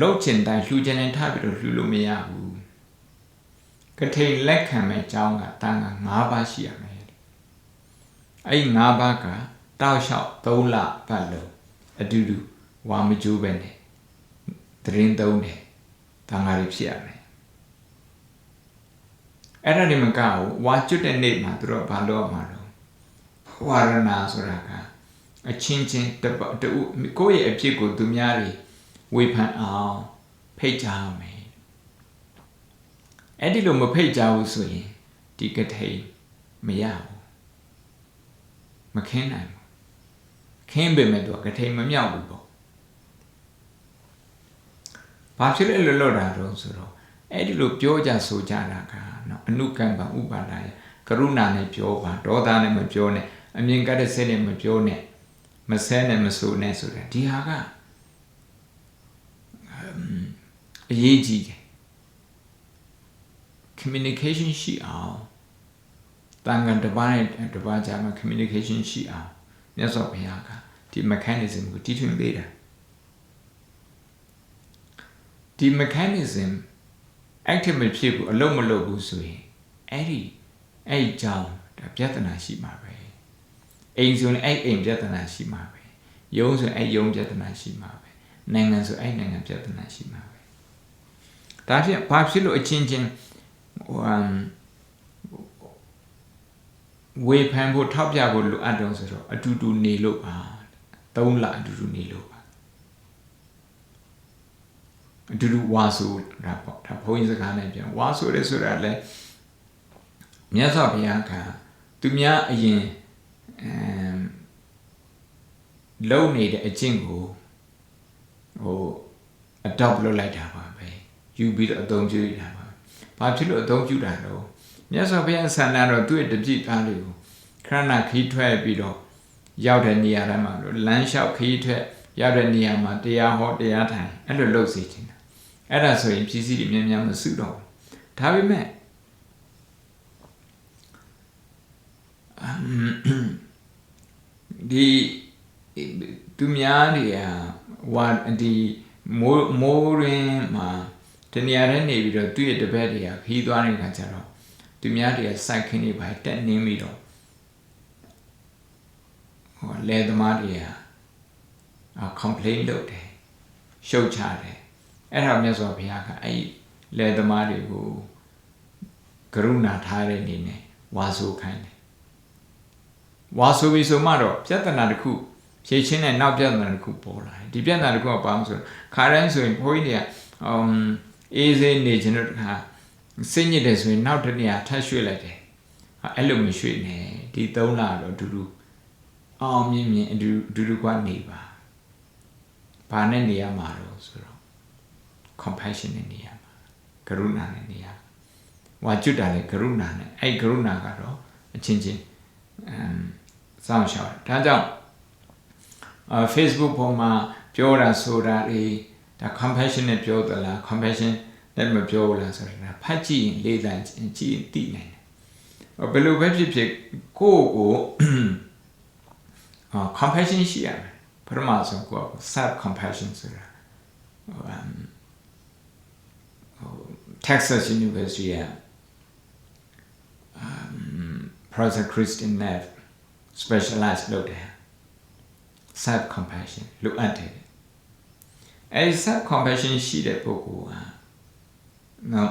လောက်ချင်တိုင်းလှူချင်တိုင်းထားပြီးတော့လှူလို့မရဘူးကထိန်လက်ခံမဲ့အကြောင်းကတန်ခါ5ပါးရှိရမယ်အဲ့ဒီ5ပါးကတောက်လျှောက်3လပတ်လုံးအတူတူဝါမကျိုးပဲနဲ့သရင်သုံးတယ်တန်ခါတွေဖြစ်ရမယ်အဲ့ဒါဒီမကဘူးဝါကျွတ်တဲ့နေ့မှာသူတို့ဘာလို့ရမှာတော့ဝါရဏဆိုတာကအချင်းချင်းတူကိုယ့်ရဲ့အဖြစ်ကိုသူများတွေဝေဖန်အောင်ဖိတ်ကြားမယ်အဲ့ဒီလိုမဖိတ်ကြားဘူးဆိုရင်ဒီကထိန်မရဘူးမခင်းနိုင်ဘူးခင်းပေမဲ့တော့ကထိန်မမြောက်ဘူးပေါ့ဘာဖြစ်လဲလို့တာတော့ဆိုတော့အဲ့ဒီလိုပြောကြဆိုကြတာကနော်အနုကမ္ပဥပါဒာယကရုဏာနဲ့ပြောပါဒေါသနဲ့မပြောနဲ့အမြင်ကတဲ့စိတ်နဲ့မပြောနဲ့မဆဲနဲ့မဆိုနဲ့ဆိုတဲ့ဒီဟာကအရေးကြီးတယ် communication ရှိအောင်တန်ခါတစ်ပါးနဲ့တစ်ပါးကြားမှာ communication ရှိအောင်မြတ်စွာဘုရားကဒီ mechanism ကိုတည်ထွင်ပေးတာဒီ mechanism active မဖြစ်ဘူးအလုံးမလုပ်ဘူးဆိုရင်အဲ့ဒီ ai chào đã biết là gì mà vậy anh rồi anh biết là gì mà vậy giống rồi anh giống biết là gì mà vậy nàng rồi anh nàng biết là gì mà vậy ta biết pháp sư lỗi chính chính về phần bộ tháp gia bộ lục ăn rồi rồi du nề lục tông là du nề lục du hóa số ra bộ tháp hồi giờ cái này chẳng hóa số đấy số ra lại nhớ sao bây giờ cả tụi nhá yên lâu này để chính của adopt lo lại đã vào vậy you bị đông chú đã vào pháp sư lỗi đông chú đã đâu nhớ sao bây giờ sản là rồi tụi tập gì ta được khả năng khí thuê bị đó giao đến nhà ra mà lăn sao khí thuê giao đến nhà mà tia họ tia thayအဲ့လိုလုပ်စီချင်တာအဲ့ဒါဆိုရင်ပစ္စည်းတွေများများမစုတော့ဒါပေမဲ့ဒီသူများတွေကဝါဒီမိုးရင်းမှာတနေရာထဲနေပြီးတော့သူ့ရဲ့တပည့်တွေကခီးသွားနေတဲ့ခါကျတော့သူများတွေကစိုက်ခင်းနေပါတက်နေပြီးတော့လေသမားတွေကcomplain လုပ်တယ်ရှုတ်ချတယ်အဲ့ဒါမြတ်စွာဘုရားကအဲ့လေသမားတွေကိုကရုဏာထားတဲ့အနေနဲ့ဝါဆိုခိုင်းတယ်ဝါဆိုပြီးဆိုမှတော့ပြဿနာတစ်ခုဖြေရှင်းတဲ့နောက်ပြဿနာတစ်ခုပေါ်လာတယ်ဒီပြဿနာတစ်ခုကဘာမှဆိုခါတိုင်းဆိုရင်ဘုန်းကြီးတွေကအေးစေးနေခြင်းတို့ခါစိတ်ညစ်တယ်ဆိုရင်နောက်တစ်နေရာထပ်ရွှေ့လိုက်တယ်အဲ့လိုမရွှေ့နဲ့ဒီ3လတော့အတူတူအောင်မြင်မြင်အတူတူကနေပါဘာနဲ့နေရမှာတော့ဆိုတော့ compassion နဲ့နေရမှာကရုဏာနဲ့နေရဝါကျွတ်တာလေကရုဏာနဲ့အဲ့ကရုဏာကတော့အချင်းချင်းစောင့်ရှောက်ဒါကြောင့်Facebook ပေါ်မှာပြောတာဆိုတာတွေဒါ compassion နဲ့ပြောသလား compassion နဲ့မပြောလားဆိုတာဖတ်ကြည့်ရင်လေးလံကြည့်သိနိုင်တယ်ဘယ်လိုပဲဖြစ်ဖြစ်ကိုယ့်ကိုcompassion ရှိရမယ်ပထမဆုံးကိုယ့်ကို self compassion ဆိုတာTexas University Professor Christian Neff specialized လုပ်တယ် self compassion လိုအပ်တယ်အဲဒီ self compassion ရှိတဲ့ပုဂ္ဂိုလ်ဟာနော်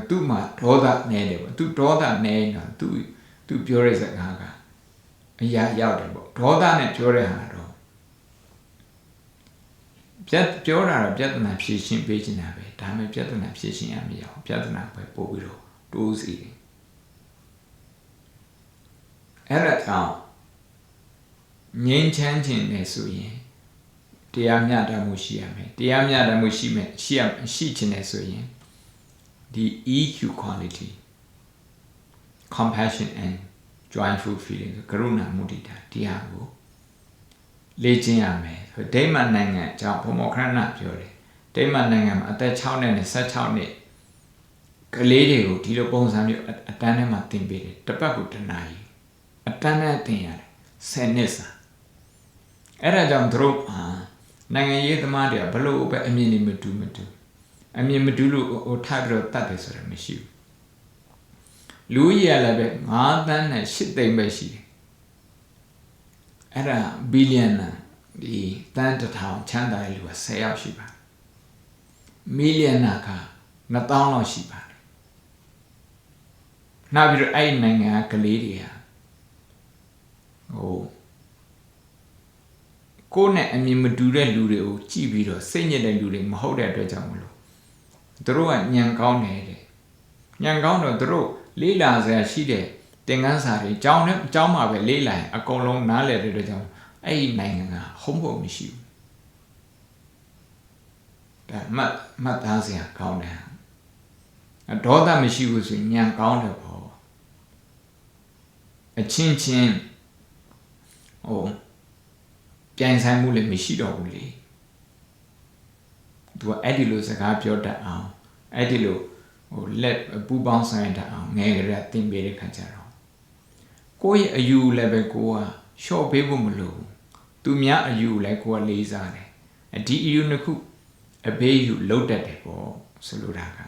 သူ့မှာဒေါသနည်းတယ်ပေါ့သူဒေါသနည်းတော့သူပြောတဲ့စကားကအရာရောက်တယ်ပေါ့ဒေါသနဲ့ပြောတဲ့ဟာတော့ပြောတာတော့ပြဿနာဖြေရှင်းပေးချင်တာပဲဒါပေမဲ့ပြဿနာဖြေရှင်းရမရအောင်ပြဿနာပဲပို့ပြီးတော့တိုးစီတယ်အဲ့ဒါကြောင့်ငြိမ်းချမ်းခြင်းနဲ့ဆိုရင်တရားမျှတမှုရှိရမယ်တရားမျှတမှုရှိချင်တယ်ဆိုရင်ဒီ EQ quality compassion and joyful feeling ကရုဏာမုဒိတာတရားကိုလေ့ကျင့်ရမယ်ဆိုဒိမတ်နိုင်ငံအကြောင်းဘုံမောခရဏပြောတယ်ဒိမတ်နိုင်ငံမှာအသက်6နှစ်နဲ့16နှစ်ကလေးတွေကိုဒီလိုပုံစံမျိုးအတန်းထဲမှာသင်ပေးတယ်တစ်ပတ်ကိုတစ်နာရီအတန်းနဲ့သင်ရတယ်10နှစ်စာအဲ့ဒါကြောင့်သူတို့နိုင်ငံရေးသမားတွေကဘလို့ပဲအမြင်တွေမတူအမြင်မတူလို့ဟိုထားပြီးတော့တတ်တယ်ဆိုတာမရှိဘူးလူကြီးရလည်းပဲ9သန်းနဲ့8သိန်းပဲရှိတယ်အဲ့ဒါဘီလီယံဒီတန်း1000ချမ်းသာတဲ့လူက10ယောက်ရှိပါတယ်မီလီယံနာက1000လောက်ရှိပါတယ်နောက်ပြီးတော့အဲ့နိုင်ငံကလေးတွေကကိုယ်နဲ့အမြင်မတူတဲ့လူတွေကိုကြည့်ပြီးတော့စိတ်ညစ်တဲ့လူတွေမဟုတ်တဲ့အတွက်ကြောင့်မလို့သူတို့ကညံကောင်းတယ်တဲ့ညံကောင်းတော့သူတို့လေးလာစရာရှိတဲ့သင်ခန်းစာတွေကျောင်းမှာပဲလေးလာရင်အကုန်လုံးနားလည်တဲ့အတွက်ကြောင့်အဲ့ဒီနိုင်ငံကဟုံးဖို့မရှိဘူးဒါမှတ်သားစရာကောင်းတယ်ဒေါသမရှိဘူးဆိုရင်ညံကောင်းတယ်ပေါ့အချင်းချင်းပြိုင်ဆိုင်မှုလည်းမရှိတော့ဘူးလေသူကအဲ့ဒီလိုစကားပြောတတ်အောင်အဲ့ဒီလိုလက်ပူပေါင်းဆိုင်တတ်အောင်ငယ်ကြတဲ့သင်ပေးတဲ့ခါကျတော့ကိုယ့်ရဲ့အယူလည်းပဲကိုကရှော့ပေးဖို့မလိုဘူးသူများအယူလည်းကိုကလေးစားတယ်ဒီအယူနှစ်ခုအဘေးယူလုံးတတ်တယ်ပေါ့ဆိုလိုတာက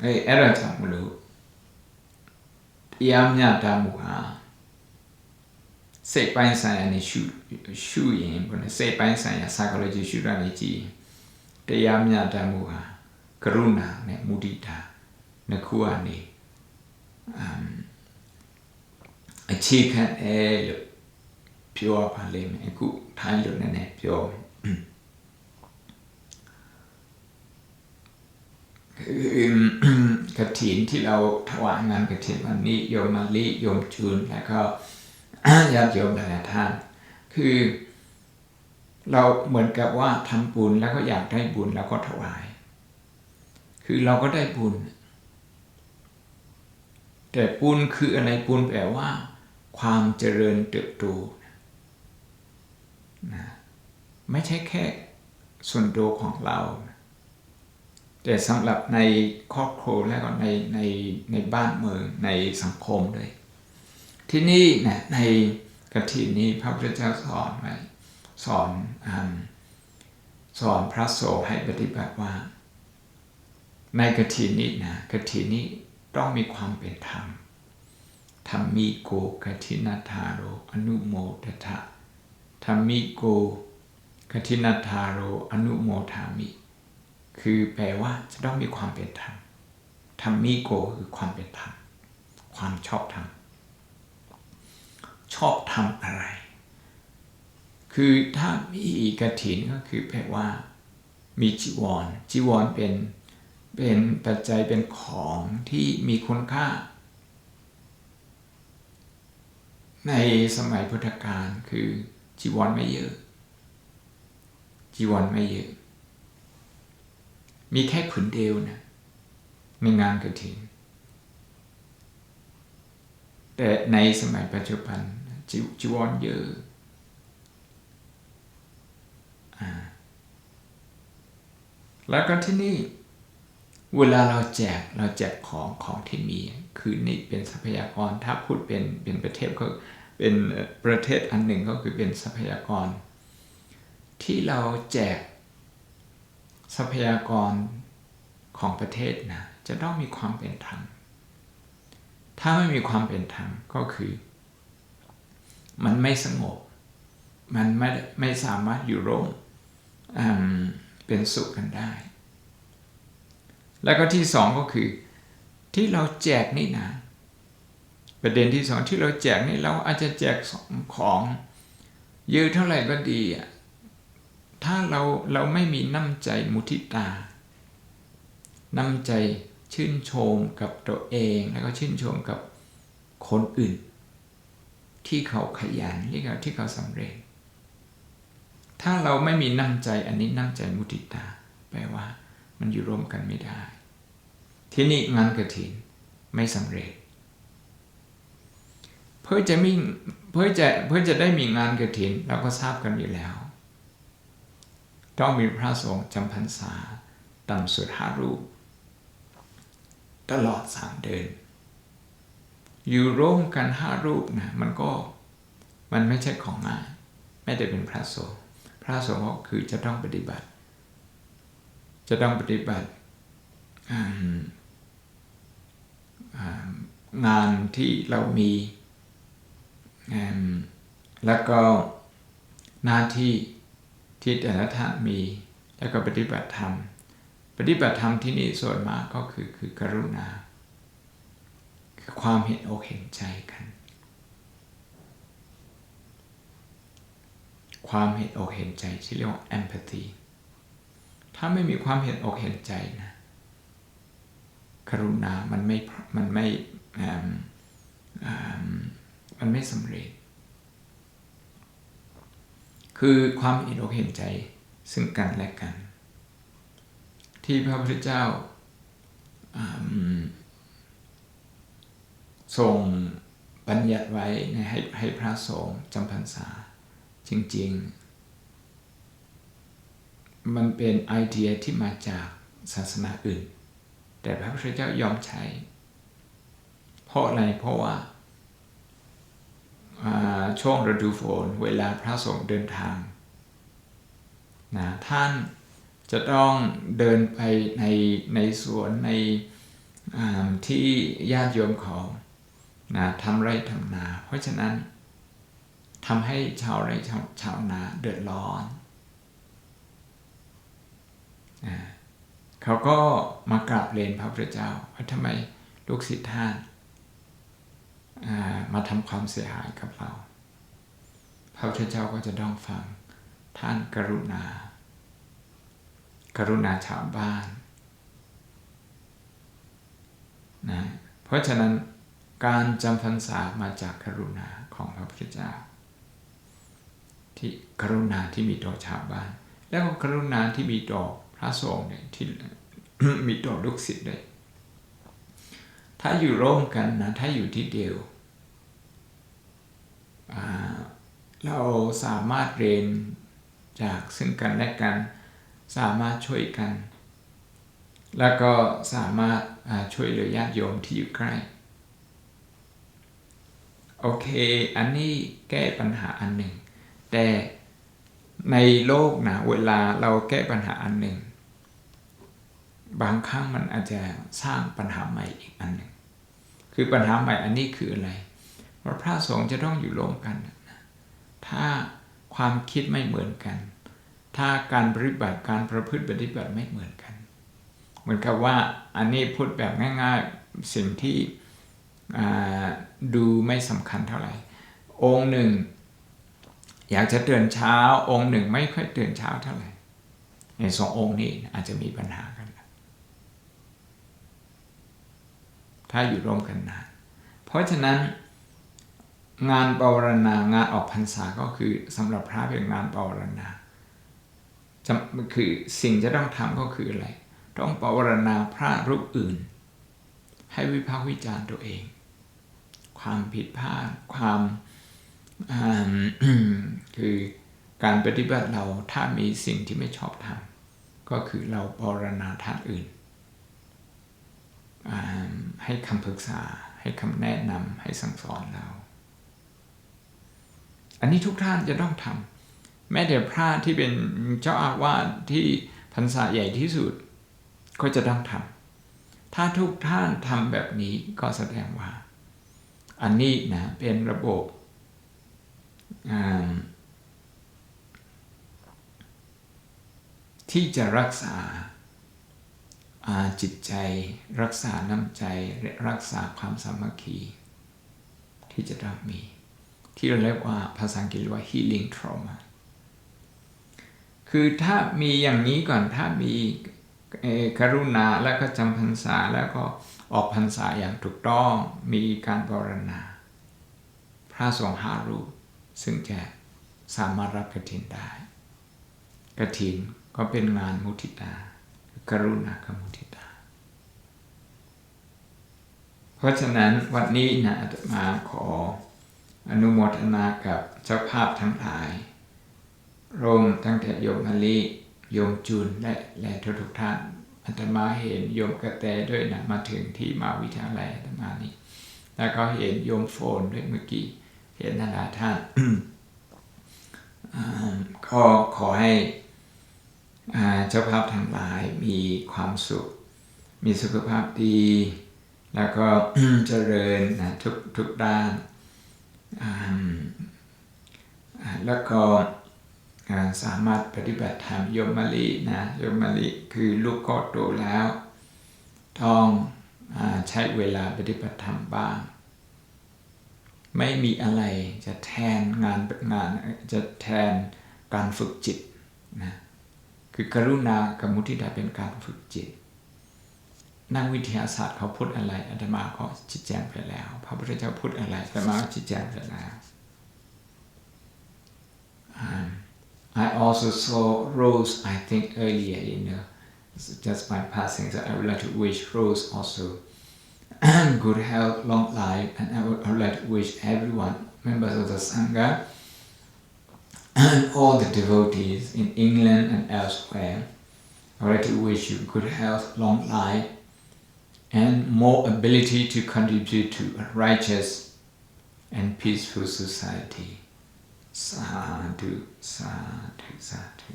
အဲ့ဒါကြောင့်မလို့တရားမျှတမှုဟာစိတ်ပိုင်းဆိုင်ရာနဲ့ရှုရင်ဘယ်နဲ့စိတ်ပိုင်းဆိုင်ရာ psychology ရှုတာနေကြည့်တရားမျှတမှုဟာကရုဏာနဲ့မုဒိတာနှစ်ခုကနေအခြေခံလို့ပြောပါလိမ့်မယ်အခုထိုင်းလိုနည်းနည်းပြောกฐินที่เราถวายงานกฐินวันนี้โยมมาลิโยมจูนแล้วก็ญาติโยมหลายท่านคือเราเหมือนกับว่าทำบุญแล้วก็อยากได้บุญแล้วก็ถวายคือเราก็ได้บุญแต่บุญคืออะไรบุญแปลว่าความเจริญเติบโตนะไม่ใช่แค่ส่วนตัวของเราแต่สำหรับในครอบครัวและก็ในบ้านเมืองในสังคมด้วยที่นี่นะในกฐินนี้พระพุทธเจ้าสอนไว้สอนพระสงฆ์ให้ปฏิบัติว่าในกฐินนี้นะกฐินนี้ต้องมีความเป็นธรรมธรรมิโกกฐินาทาโรอนุโมทถะธรรมิโกกฐินาทาโรอนุโมทามิคือแปลว่าจะต้องมีความเป็นธรรมธรรมิโกคือความเป็นธรรมความชอบธรรมชอบธรรมอะไรคือถ้ามีกฐินก็คือแปลว่ามีจีวรเป็นปัจจัยเป็นของที่มีคุณค่าในสมัยพุทธกาลคือจีวรไม่เยอะมีแค่ผืนเดียวนะในงานกฐินแต่ในสมัยปัจจุบันจีวรเยอะแล้วก็ที่นี่เวลาเราแจกของที่มีคือนี่เป็นทรัพยากรถ้าพูดเป็นประเทศก็เป็นประเทศอันหนึ่งก็คือเป็นทรัพยากรที่เราแจกทรัพยากรของประเทศนะจะต้องมีความเป็นธรรมถ้าไม่มีความเป็นธรรมก็คือมันไม่สงบมันไม่สามารถอยู่ร่วมเป็นสุขกันได้แล้วก็ที่สองก็คือที่เราแจกนี่นะประเด็นที่สองที่เราแจกนี่เราอาจจะแจกของเยอะเท่าไหร่ก็ดีถ้าเราไม่มีน้ำใจมุทิตาน้ำใจชื่นชมกับตัวเองแล้วก็ชื่นชมกับคนอื่นที่เขาขยันที่เขาสำเร็จถ้าเราไม่มีน้ำใจอันนี้น้ำใจมุทิตาแปลว่ามันอยู่ร่วมกันไม่ได้ที่นี่งานกฐินไม่สำเร็จเพื่อจะได้มีงานกฐินเราก็ทราบกันอยู่แล้วต้องมีพระสงฆ์จำพรรษาต่ำสุด5 รูปตลอด3 เดือนอยู่ร่วมกัน5 รูปนะมันไม่ใช่ของง่ายไม่ได้เป็นพระสงฆ์ก็คือจะต้องปฏิบัติงานที่เรามีแล้วก็หน้าที่แต่ละท่านมีแล้วก็ปฏิบัติธรรมที่นี่ส่วนมากก็คือกรุณาคือความเห็นอกเห็นใจกันความเห็นอกเห็นใจที่เรียกว่า empathy ถ้าไม่มีความเห็นอกเห็นใจนะกรุณามันไม่สำเร็จคือความเห็นอกเห็นใจซึ่งกันและกันที่พระพุทธเจ้าทรงบัญญัติไว้ให้พระสงฆ์จำพรรษาจริงๆมันเป็นไอเดียที่มาจากศาสนาอื่นแต่พระพุทธเจ้ายอมใช้เพราะอะไรเพราะว่าช่วงฤดูฝนเวลาพระสงฆ์เดินทางท่านจะต้องเดินไปในสวนใน ที่ญาติโยมเขาทำไร่ทำนาเพราะฉะนั้นทำให้ชาวไร่ชาวนาเดือดร้อนเขาก็มากราบเรียนพระพุทธเจ้าว่าทำไมลูกศิษย์ท่านมาทำความเสียหายกับเราพระพุทธเจ้าก็จะต้องฟังท่านกรุณาชาวบ้านนะเพราะฉะนั้นการจำพรรษามาจากกรุณาของพระพุทธเจ้าที่กรุณาที่มีต่อชาวบ้านแล้วก็กรุณาที่มีต่อพระสงฆ์เนี่ยที่ มีต่อลูกศิษย์เลยถ้าอยู่ร่วมกันนะถ้าอยู่ที่เดียวเราสามารถเรียนจากซึ่งกันและกันสามารถช่วยกันแล้วก็สามารถช่วยเหลือญาติโยมที่อยู่ใกล้โอเคอันนี้แก้ปัญหาอันหนึ่งแต่ในโลกนะเวลาเราแก้ปัญหาอันหนึ่งบางครั้งมันอาจจะสร้างปัญหาใหม่อีกอันหนึ่งคือปัญหาใหม่อันนี้คืออะไรว่าพระสงฆ์จะต้องอยู่ร่วมกันถ้าความคิดไม่เหมือนกันถ้าการปฏิบัติการประพฤติปฏิบัติไม่เหมือนกันเหมือนกับว่าอันนี้พูดแบบง่ายๆสิ่งที่ดูไม่สำคัญเท่าไหร่องค์หนึ่งอยากจะตื่นเช้าองค์หนึ่งไม่ค่อยตื่นเช้าเท่าไหร่ในสององค์นี้อาจจะมีปัญหากันถ้าอยู่ร่วมกันนานเพราะฉะนั้นงานปวารณางานออกพรรษาก็คือสำหรับพระเป็นงานปวารณาคือสิ่งจะต้องทำก็คืออะไรต้องปวารณาพระรูปอื่นให้วิพากษ์วิจารณ์ตัวเองความผิดพลาดความคือการปฏิบัติเราถ้ามีสิ่งที่ไม่ชอบทำก็คือเราปวารณาท่านอื่นให้คำปรึกษาให้คำแนะนำให้สั่งสอนเราอันนี้ทุกท่านจะต้องทำแม้แต่พระที่เป็นเจ้าอาวาสที่พรรษาใหญ่ที่สุดก็จะต้องทำถ้าทุกท่านทำแบบนี้ก็แสดงว่าอันนี้นะเป็นระบบที่จะรักษาจิตใจรักษาน้ำใจและรักษาความสามัคคีที่จะต้องมีที่เราเรียกว่าภาษาอังกฤษว่า healing trauma คือถ้ามีอย่างนี้ก่อนถ้ามีกรุณาแล้วก็จำพรรษาแล้วก็ออกพรรษาอย่างถูกต้องมีการปวารณาพระสงฆ์5 รูปซึ่งจะสามารถรับกฐินได้กฐินก็เป็นงานมุทิตากรุณากับมุทิตาเพราะฉะนั้นวันนี้นะอาตมาขออนุโมทนากับเจ้าภาพทั้งหลายรวมตั้งแต่โยมมะลิโยมจุนและทุกท่านอาตมาเห็นโยมกระแตด้วยนะมาถึงที่มหาวิทยาลัยอาตมานี้แล้วก็เห็นโยมโฟนด้วยเมื่อกี้เห็นหลายท่าน ก็ขอให้เจ้าภาพทั้งหลายมีความสุขมีสุขภาพดีแล้วก็ เจริญนะทุกด้านแล้วก็สามารถปฏิบัติธรรมโยมมะลินะโยมมะลิคือลูกก็โตแล้วต้องใช้เวลาปฏิบัติธรรมบ้างไม่มีอะไรจะแทนงานจะแทนการฝึกจิตนะคือกรุณากับมุทิตาเป็นการฝึกจิตนักวิทยาศาสตร์เขาพูดอะไรอาตมาก็ชี้แจงไปแล้วพระพุทธเจ้าพูดอะไรอาตมาก็ชี้แจงไปแล้ว I also saw Rose I think earlier just by passing so I would like to wish Rose also good health long life and I would like to wish everyone members of the Sangha and all the devotees in England and elsewhere I would like to wish you good health long life and more ability to contribute to a righteous and peaceful society. Sadhu, sadhu, sadhu.